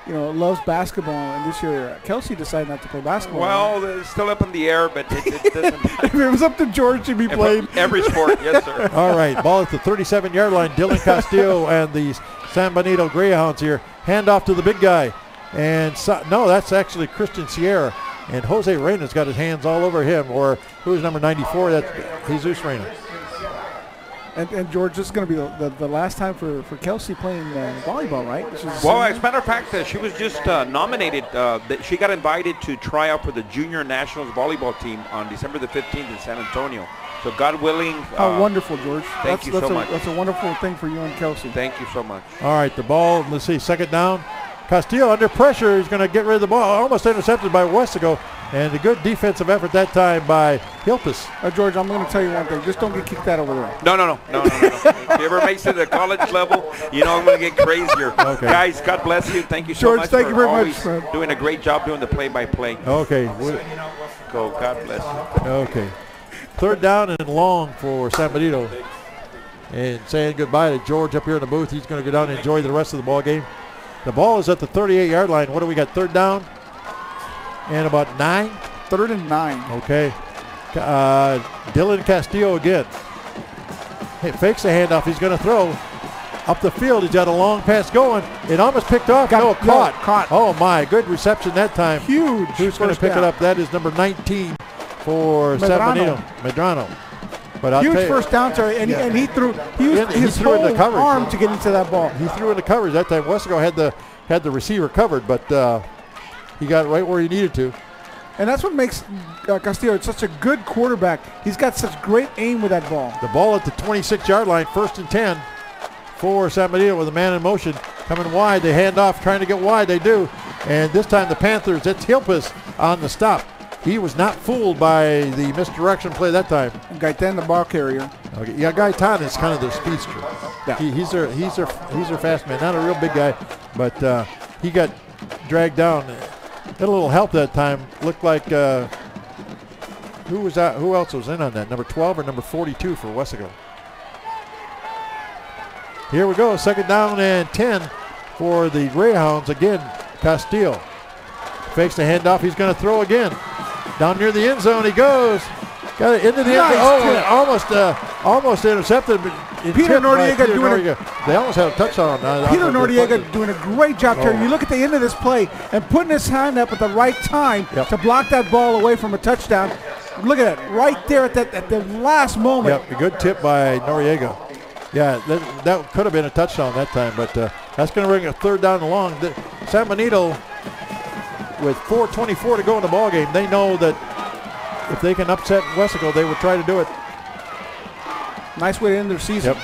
loves basketball, and this year Kelsey decided not to play basketball. Well, it's still up in the air, but it doesn't. If it was up to George, he'd be played. Every sport, yes, sir. All right, ball at the 37-yard line. Dylan Castillo and the San Benito Greyhounds here. Hand off to the big guy. And no, that's actually Christian Sierra. And Jose Reyna's got his hands all over him. Or who's number 94? That's Jesus Reyna. And George, this is going to be the last time for Kelsey playing volleyball, right? Well, as a matter of fact, she was just nominated. She got invited to try out for the Junior Nationals volleyball team on December the 15th in San Antonio. So God willing. How wonderful, George. Thank you so much. That's a wonderful thing for you and Kelsey. Thank you so much. All right, the ball, let's see, 2nd down. Castillo under pressure. He's going to get rid of the ball. Almost intercepted by Weslaco. And a good defensive effort that time by Hilpus. George, I'm going to tell you one thing. Just don't get kicked out over there. No. If he ever makes it to the college level, I'm going to get crazier. Okay. Guys, God bless you. Thank you so George, much. thank you very always much. Doing a great job doing the play-by-play. Okay. Go. God bless you. Okay. 3rd down and long for San Benito. And saying goodbye to George up here in the booth. He's going to go down and enjoy the rest of the ball game. The ball is at the 38-yard line. What do we got? 3rd down and about 9. 3rd and 9. Okay. Dylan Castillo again. He fakes the handoff. He's going to throw up the field. He's got a long pass going. It almost picked off. Caught. Oh, my. Good reception that time. Huge. Who's going to pick it up? That is number 19 for San Benito. Medrano. But huge first down, Terry, and he threw. He used his whole arm to get into that ball. He threw in the coverage that time. Weslaco had the receiver covered, but he got it right where he needed to. And that's what makes Castillo such a good quarterback. He's got such great aim with that ball. The ball at the 26-yard line, 1st and 10 for San Benito with a man in motion. Coming wide, they hand off, trying to get wide. They do. And this time the Panthers, it's Hilpus on the stop. He was not fooled by the misdirection play that time. Gaitan, the ball carrier. Okay. Yeah, Gaitan is kind of their speedster. Yeah. He's their fast man. Not a real big guy, but he got dragged down. Got a little help that time. Looked like who was that? Who else was in on that? Number 12 or number 42 for Weslaco. Here we go. 2nd down and 10 for the Greyhounds. Again, Castillo fakes the handoff. He's going to throw again. Down near the end zone he goes. Got it into the end zone. Almost intercepted. Peter Noriega doing it. They almost had a touchdown. Peter Noriega doing a great job, Terry. You look at the end of this play and putting his hand up at the right time to block that ball away from a touchdown. Look at it right there at the last moment. Yep, a good tip by Noriega. Yeah, that could have been a touchdown that time, but that's going to bring a 3rd down and long. San Benito, with 4:24 to go in the ball game, they know that if they can upset Weslaco, they would try to do it. Nice way to end their season. Yep.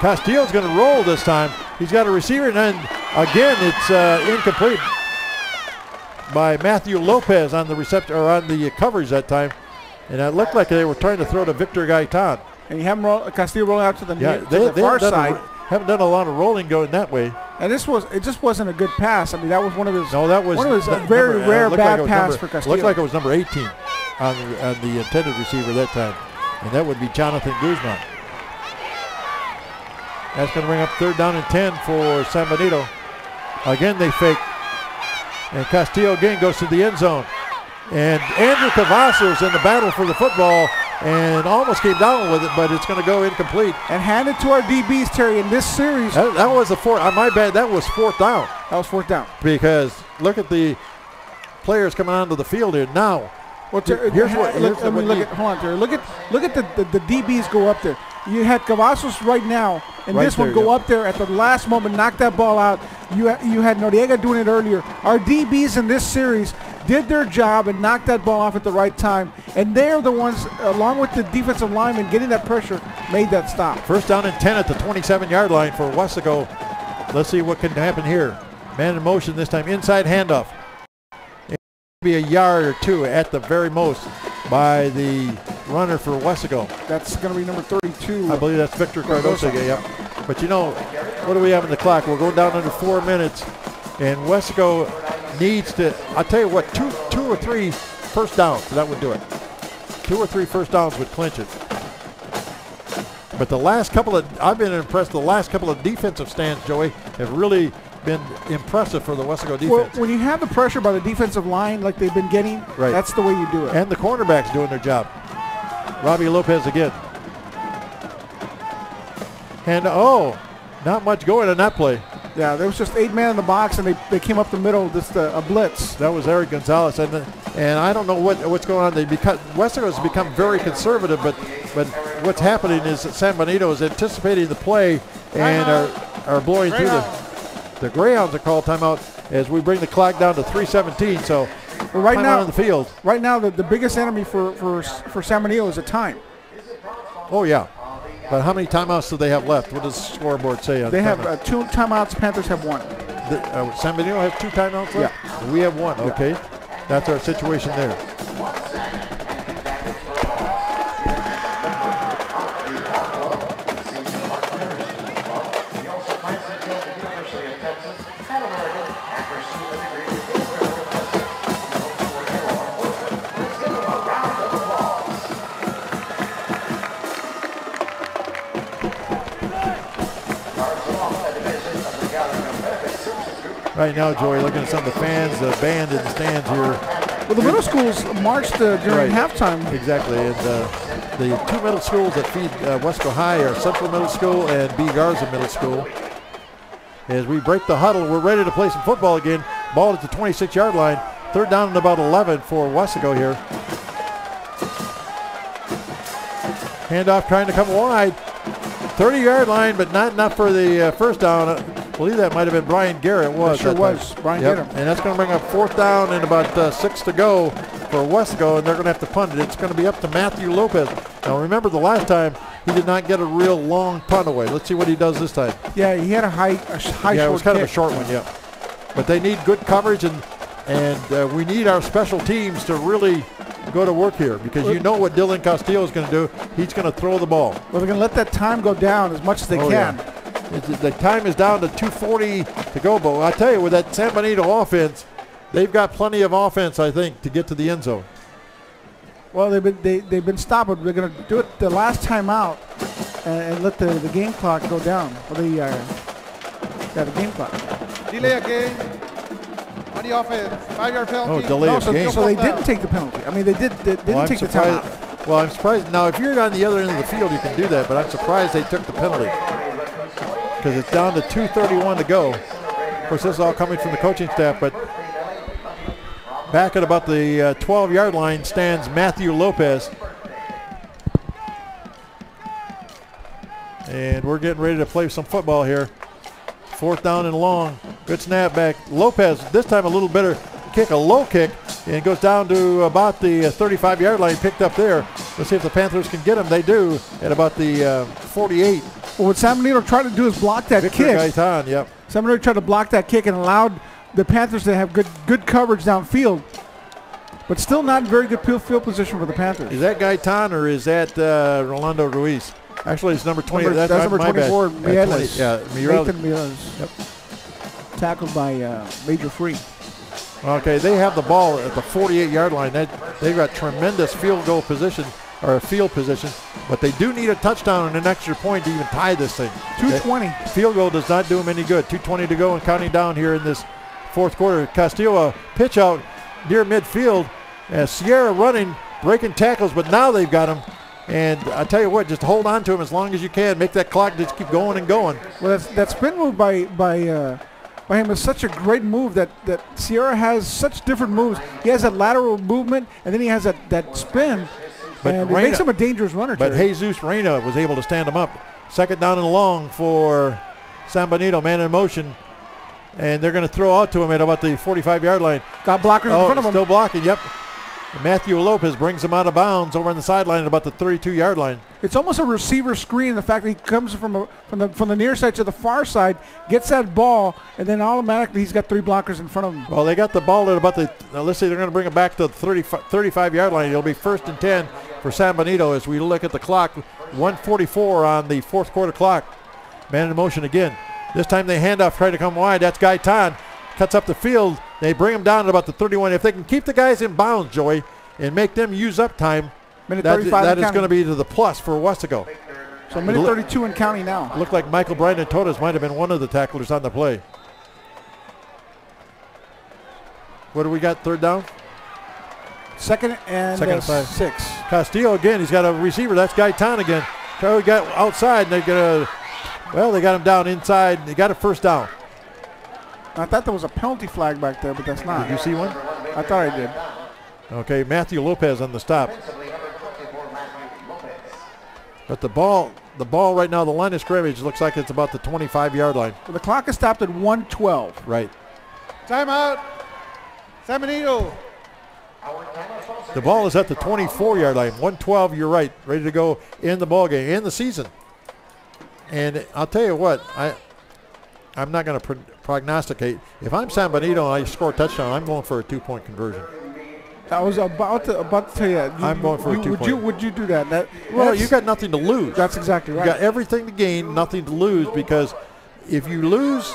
Castillo's going to roll this time. He's got a receiver, and then again it's incomplete by Matthew Lopez on the receptor or on the coverage that time, and it looked like they were trying to throw to Victor Gaitan. And you have Castillo rolling out to the far side. Haven't done a lot of rolling going that way. And it just wasn't a good pass. I mean, that was one of his. No, that was a very rare bad pass for Castillo. Looked like it was number 18 on the intended receiver that time, and that would be Jonathan Guzman. That's going to bring up 3rd down and 10 for San Benito. Again, they fake. And Castillo again goes to the end zone. And Andrew Cavazos in the battle for the football and almost came down with it, but it's going to go incomplete. And hand it to our DBs, Terry, in this series. That was the my bad, that was 4th down. That was 4th down. Because look at the players coming onto the field here now. Well, here's what. Hold on, Terry. Look at the DBs go up there. You had Cavazos right now, and right this there, one go up there at the last moment, knock that ball out. You had Noriega doing it earlier. Our DBs in this series did their job and knocked that ball off at the right time, and they're the ones, along with the defensive linemen, getting that pressure, made that stop. 1st down and 10 at the 27-yard line for Weslaco. Let's see what can happen here. Man in motion this time, inside handoff. Be a yard or 2 at the very most by the runner for Weslaco. That's going to be number 32. I believe that's Victor Cardoso. Yep. But you know, what do we have in the clock? We're going down under 4 minutes, and Weslaco needs to, I'll tell you what, two or three first downs, that would do it. 2 or 3 first downs would clinch it. But the last couple of, I've been impressed, the last couple of defensive stands, Joey, have really been impressive for the Weslaco defense. Well, when you have the pressure by the defensive line like they've been getting, right, that's the way you do it. And the cornerbacks doing their job. Robbie Lopez again. And not much going on that play. Yeah, there was just 8 men in the box, and they came up the middle, just a blitz. That was Eric Gonzalez, and I don't know what's going on. Weslaco has become very conservative, but what's happening is that San Benito is anticipating the play and are blowing through the Greyhounds are called timeout as we bring the clock down to 3:17. So right now on the field. Right now, the biggest enemy for San Benito is a time. Oh yeah, but how many timeouts do they have left? What does the scoreboard say? They have 2 timeouts. Panthers have 1. San Benito has 2 timeouts left. Yeah. We have 1. Yeah. Okay, that's our situation there. Right now, Joey, looking at some of the fans, the band in the stands here. Well, the middle schools marched during halftime. Exactly, and the 2 middle schools that feed Weslaco High are Central Middle School and B. Garza Middle School. As we break the huddle, we're ready to play some football again. Ball at the 26-yard line. 3rd down and about 11 for Weslaco here. Handoff trying to come wide. 30-yard line, but not enough for the first down. I believe that might have been Brian Garrett. It sure was. Brian Garrett. And that's going to bring up 4th down and about 6 to go for Weslaco, and they're going to have to punt it. It's going to be up to Matthew Lopez. Now, remember the last time he did not get a real long punt away. Let's see what he does this time. Yeah, he had a high yeah, short it was kind kick. of a short one, yeah. But they need good coverage, and we need our special teams to really go to work here, because you know what Dylan Castillo is going to do. He's going to throw the ball. Well, they're going to let that time go down as much as they can. Yeah. The time is down to 2:40 to go, but I tell you, with that San Benito offense, they've got plenty of offense, I think, to get to the end zone. Well, they've been stopped. They're going to do it the last time out and let the game clock go down. Or the game clock. Delay again on the offense. 5-yard penalty. Oh, delay of game. So they didn't take the penalty. I mean, they didn't take the timeout. Well, I'm surprised. Now, if you're on the other end of the field, you can do that, but I'm surprised they took the penalty, because it's down to 2:31 to go. Of course, this is all coming from the coaching staff, but back at about the 12-yard line stands Matthew Lopez. And we're getting ready to play some football here. 4th down and long. Good snap back. Lopez, this time a little better kick, a low kick, and goes down to about the 35-yard line, picked up there. Let's see if the Panthers can get him. They do at about the 48. Well, what San Benito tried to do is block that Victor kick. Gaitan, yep. San Benito tried to block that kick and allowed the Panthers to have good coverage downfield, but still not very good field position for the Panthers. Is that Gaitan or is that Rolando Ruiz? Actually, it's number 20. That's number 24, Mieles. Yeah, Nathan Mieles. Yep. Tackled by Major Free. Okay, they have the ball at the 48-yard line. They've got tremendous field goal position. or a field position, but they do need a touchdown and an extra point to even tie this thing. 2:20. Field goal does not do them any good. 2:20 to go and counting down here in this fourth quarter. Castillo pitch out near midfield. Sierra running, breaking tackles, but now they've got him. And I tell you what, just hold on to him as long as you can. Make that clock just keep going and going. Well, that spin move by him is such a great move that Sierra has such different moves. He has that lateral movement, and then he has that spin, but and it makes him a dangerous runner. But Terry. Jesus Reyna was able to stand him up. Second down and long for San Benito, man in motion. And they're going to throw out to him at about the 45-yard line. Got blockers in front of him. Still blocking, yep. Matthew Lopez brings him out of bounds over on the sideline at about the 32-yard line. It's almost a receiver screen. The fact that he comes from the near side to the far side, gets that ball, and then automatically he's got 3 blockers in front of him. Well, they got the ball at about the, let's say they're going to bring it back to the 35-yard line. It'll be 1st and 10 for San Benito as we look at the clock. 1:44 on the fourth quarter clock. Man in motion again. This time they hand off, try to come wide. That's Gaitan. Cuts up the field. They bring him down at about the 31. If they can keep the guys in bounds, Joey, and make them use up time, that is going to be to the plus for Weslaco. So minute 32 and counting now. Looked like Michael Brandon Todas might have been one of the tacklers on the play. What do we got, third down? Second and 6. Castillo again, he's got a receiver. That's Gaitan again. Charlie got outside, and they got him down inside. They got a first down. I thought there was a penalty flag back there, but that's not. Did you see one? I thought I did. Okay, Matthew Lopez on the stop. But the ball right now, the line of scrimmage looks like it's about the 25-yard line. Well, the clock is stopped at 1:12. Right. Timeout. San Benito. The ball is at the 24-yard line. 1:12, you're right. Ready to go in the ball game, in the season. And I'll tell you what, I'm not going to prognosticate. If I'm San Benito and I score a touchdown, I'm going for a 2-point conversion. I was about to tell you that. I'm going for a 2-point. Would you do that? Well, you got nothing to lose. That's exactly right. You got everything to gain, nothing to lose, because if you lose,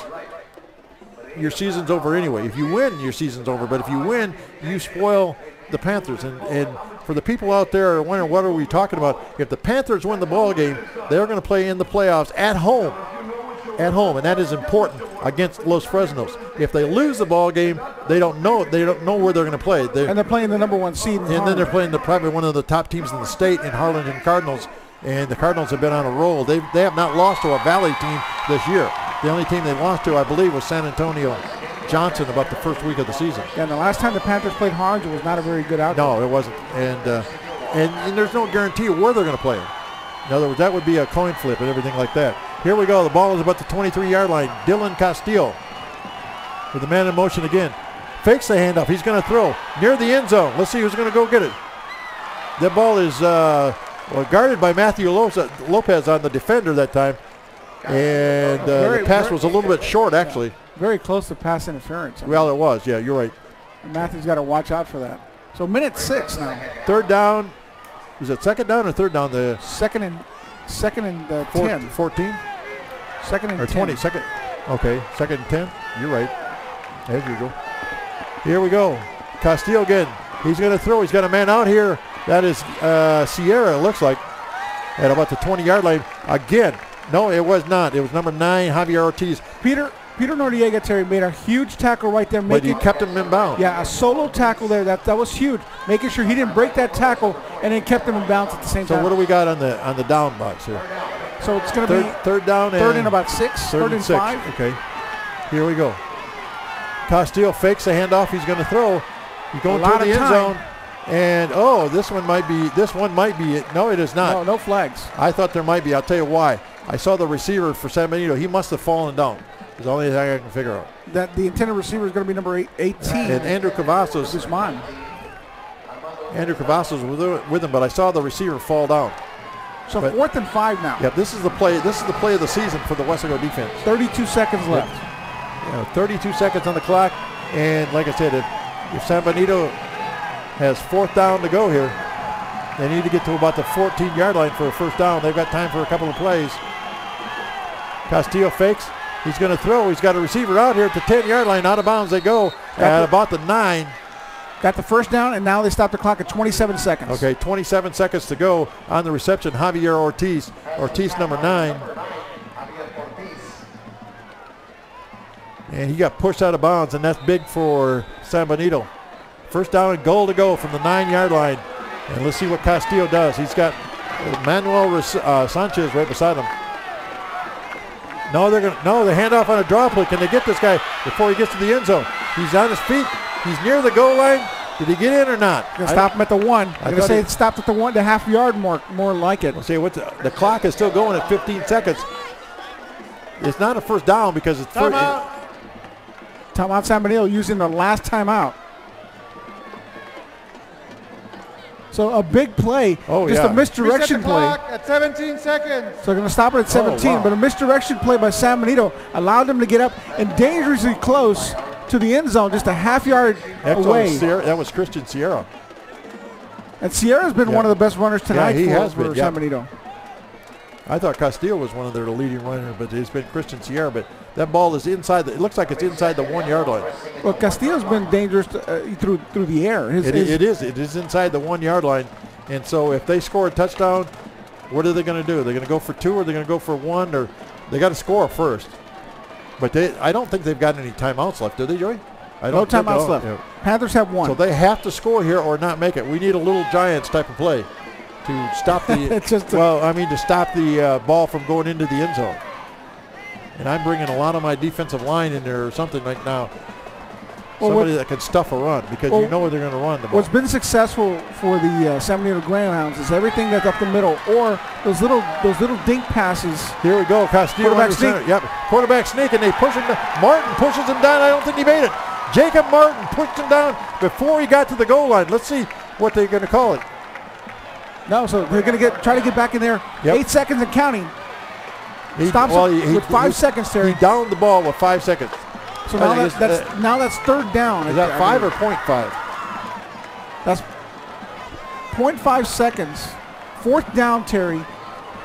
your season's over anyway. If you win, your season's over. But if you win, you spoil the Panthers. And for the people out there wondering what are we talking about, if the Panthers win the ball game, they're going to play in the playoffs at home. At home, and that is important against Los Fresnos. If they lose the ball game, they don't know where they're going to play. And they're playing the number 1 seed. And then they're playing probably one of the top teams in the state in Harlingen Cardinals. And the Cardinals have been on a roll. They have not lost to a Valley team this year. The only team they lost to, I believe, was San Antonio Johnson about the first week of the season. Yeah, and the last time the Panthers played Harlingen was not a very good outcome. No, it wasn't. And there's no guarantee of where they're going to play. In other words, that would be a coin flip and everything like that. Here we go. The ball is about the 23-yard line. Dylan Castillo with the man in motion again. Fakes the handoff. He's going to throw near the end zone. Let's see who's going to go get it. That ball is guarded by Matthew Lopez on the defender that time. And the pass was a little bit short, actually. Very close to pass interference. Well, it was. Yeah, you're right. And Matthew's got to watch out for that. So minute 6 now. Third down. Was it second down or third down? The second and 10. 14? Second and or 10. 20. Second. Okay, second and 10. You're right. As usual. Here we go. Castillo again. He's going to throw. He's got a man out here. That is Sierra, it looks like, at about the 20-yard line. Again. No, it was not. It was number 9, Javier Ortiz. Peter Noriega, Terry, made a huge tackle right there. But he kept him in bounds. Yeah, a solo tackle there. That was huge. Making sure he didn't break that tackle and then kept him in bounds at the same time. So what do we got on the down box here? So it's going to be third down. Third and about 6. Third and 6. 5. Okay. Here we go. Castillo fakes the handoff. He's going to throw. He's going to the end zone. And this one might be it. No, it is not. No flags. I thought there might be. I'll tell you why. I saw the receiver for San Benito. He must have fallen down. It's the only thing I can figure out. That the intended receiver is going to be number 18. And Andrew Cavazos is mine. Andrew Cavazos was with him, but I saw the receiver fall down. So 4th and 5 now. Yeah, this is the play. This is the play of the season for the Weslaco defense. 32 seconds left. Yeah, 32 seconds on the clock, and like I said, if San Benito has 4th down to go here, they need to get to about the 14-yard line for a first down. They've got time for a couple of plays. Castillo fakes. He's going to throw. He's got a receiver out here at the 10-yard line. Out of bounds they go at about the 9. got the first down, and now they stop the clock at 27 seconds. Okay, 27 seconds to go on the reception. Javier Ortiz. Ortiz, number 9. And he got pushed out of bounds, and that's big for San Benito. First down and goal to go from the 9-yard line. And let's see what Castillo does. He's got Manuel Sanchez right beside him. No, they hand off on a draw play. Can they get this guy before he gets to the end zone? He's on his feet. He's near the goal line. Did he get in or not? Gonna stop him at the 1. I'm gonna say it stopped at the 1, the half-yard mark, more like it. We'll see what the clock is still going at 15 seconds. It's not a first down because it's first. Timeout San Benito using the last timeout. So a big play, just a misdirection play. At 17 seconds. So they're going to stop it at 17, but a misdirection play by San Benito allowed them to get up and dangerously close to the end zone, just a half-yard away. That was Christian Sierra. And Sierra's been one of the best runners tonight for San Benito. I thought Castillo was one of their leading runners, but it's been Christian Sierra. But that ball is inside. It looks like it's inside the 1-yard line. Well, Castillo's been dangerous through the air. It is inside the 1-yard line. And so if they score a touchdown, what are they going to do? They're going to go for 2, or they're going to go for 1, or they got to score first. But I don't think they've got any timeouts left, do they, Joey? No timeouts left. Yeah. Panthers have 1. So they have to score here or not make it. We need a little Giants type of play to stop the to stop the ball from going into the end zone. And I'm bringing a lot of my defensive line in there or something right now. Somebody that can stuff a run, because you know they're going to run the ball. What's been successful for the San Benito Greyhounds is everything that's up the middle, or those little dink passes. Here we go, Castillo. Quarterback sneak. Yep, quarterback sneak, and they push him. Martin pushes him down. I don't think he made it. Jacob Martin pushed him down before he got to the goal line. Let's see what they're going to call it. No, so they're going to try to get back in there. 8 seconds and counting. Stops with 5 seconds, Terry. He downed the ball with 5 seconds. So now that's third down. Is that 5 or 0.5? That's 0.5 seconds. Fourth down, Terry.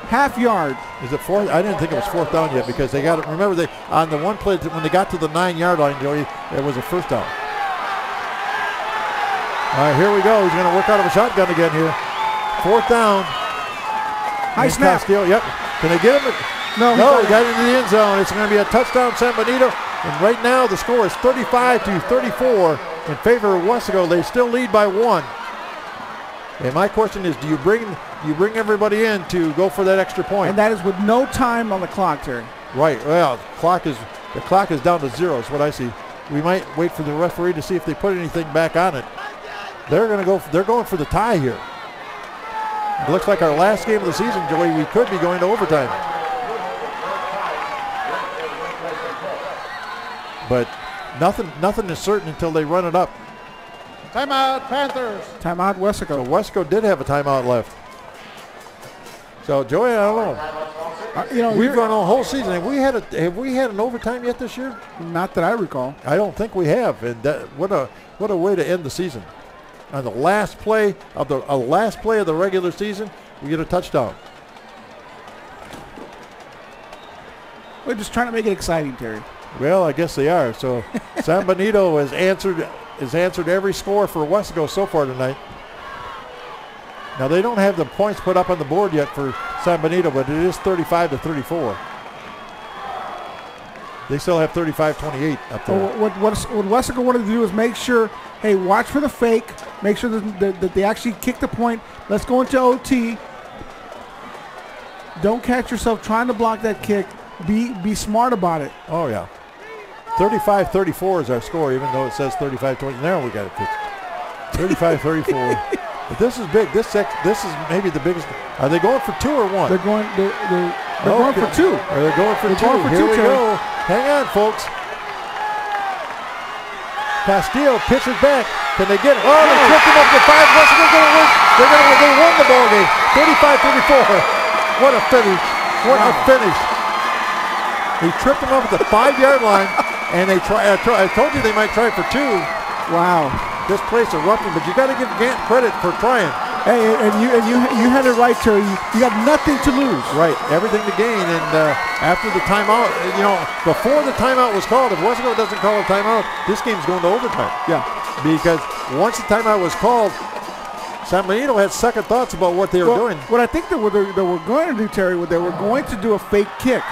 Half yard. Is it fourth? I didn't think it was fourth down yet, because they got it. Remember, they on the one play when they got to the 9-yard line, Joey, it was a first down. All right, here we go. He's going to work out of a shotgun again here. Fourth down. High snap. Castillo, yep. Can they get him? No, he got into the end zone. It's going to be a touchdown, San Benito. And right now the score is 35-34 in favor of Weslaco. They still lead by 1. And my question is, do you bring everybody in to go for that extra point? And that is with no time on the clock, Terry. Right. Well, the clock is down to 0. Is what I see. We might wait for the referee to see if they put anything back on it. They're going for the tie here. It looks like our last game of the season, Joey. We could be going to overtime. But nothing is certain until they run it up. Timeout, Panthers. Timeout, Weslaco. So Weslaco did have a timeout left. So Joey, I don't know. We've run a whole season. Have we had an overtime yet this year? Not that I recall. I don't think we have. And what a way to end the season. On the last play of the regular season, we get a touchdown. We're just trying to make it exciting, Terry. Well, I guess they are. So San Benito has answered every score for Weslaco so far tonight. Now they don't have the points put up on the board yet for San Benito, but it is 35-34. They still have 35-28 up there. What Weslaco wanted to do is make sure, hey, watch for the fake, make sure that they actually kick the point. Let's go into OT. Don't catch yourself trying to block that kick. Be smart about it. Oh, yeah. 35-34 is our score, even though it says 35-20. Now we got it fixed. 35-34. But this is big. This is maybe the biggest. Are they going for 2 or 1? They're going for 2. Are they going for 2? Here we go. Hang on, folks. Castillo pitches back. Can they get it? Oh, they tripped him up to 5. Weslaco's going to win. They won the ball game. 35-34. What a finish. What a finish. He tripped him up at the 5-yard line, and they try. I told you they might try for 2. Wow. This place erupted, but you got to give Gant credit for trying. Hey, and you had it right, Terry. You got nothing to lose. Right, everything to gain. And after the timeout, before the timeout was called, if Weslaco doesn't call a timeout, this game's going to overtime. Yeah. because once the timeout was called, San Benito had second thoughts about what they were doing. What I think they were going to do, Terry, they were going to do a fake kick.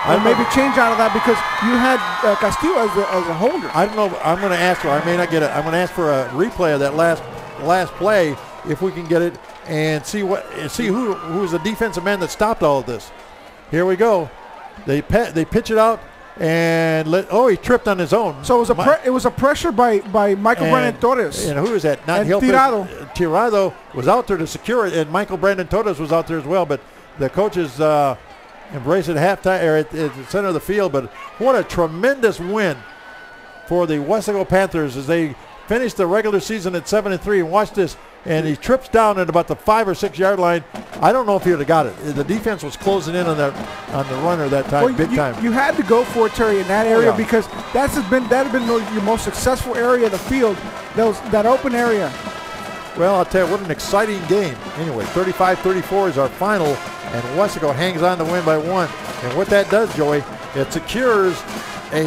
And maybe change out of that because you had Castillo as a holder. I don't know. I'm going to ask for. I may not get it. I'm going to ask for a replay of that last play if we can get it and see who was the defensive man that stopped all of this. Here we go. They pitch it out and he tripped on his own. So it was a pressure by Michael Brandon Torres. And who was that? Not and Tirado. Tirado was out there to secure it, and Michael Brandon Torres was out there as well. But the coaches embrace it at halftime or at the center of the field. But what a tremendous win for the Weslaco Panthers as they finished the regular season at 7-3. And watch this, and he trips down at about the 5 or 6 yard line. I don't know if he would have got it. The defense was closing in on the runner that time, big time. You had to go for it, Terry, in that area because that had been your most successful area of the field. That open area. Well, I'll tell you, what an exciting game. Anyway, 35-34 is our final, and Weslaco hangs on to win by 1. And what that does, Joey, it secures a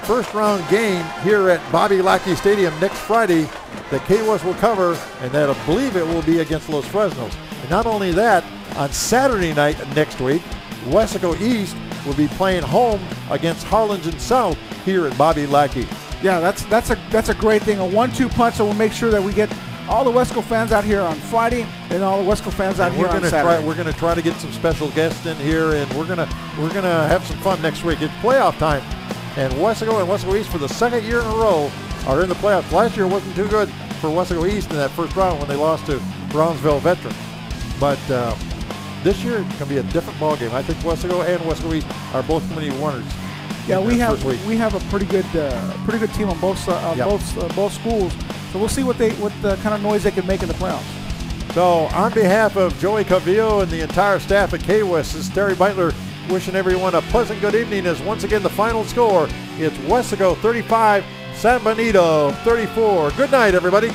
first-round game here at Bobby Lackey Stadium next Friday that K-West will cover, and that I believe it will be against Los Fresnos. And not only that, on Saturday night next week, Weslaco East will be playing home against Harlingen South here at Bobby Lackey. Yeah, that's a great thing. A 1-2 punch, so we'll make sure that we get all the Weslaco fans out here on Friday and all the Weslaco fans out here on Saturday. We're going to try to get some special guests in here, and we're gonna have some fun next week. It's playoff time, and Weslaco and Weslaco East for the second year in a row are in the playoffs. Last year wasn't too good for Weslaco East in that first round when they lost to Brownsville Veteran, but this year it's going to be a different ball game. I think Weslaco and Weslaco East are both going to be winners. Yeah, we have a pretty good team on both schools. So we'll see what kind of noise they can make in the playoffs. So on behalf of Joey Cavillo and the entire staff at K-West, this is Terry Beitler wishing everyone a pleasant good evening as once again the final score, it's Weslaco 35, San Benito 34. Good night, everybody.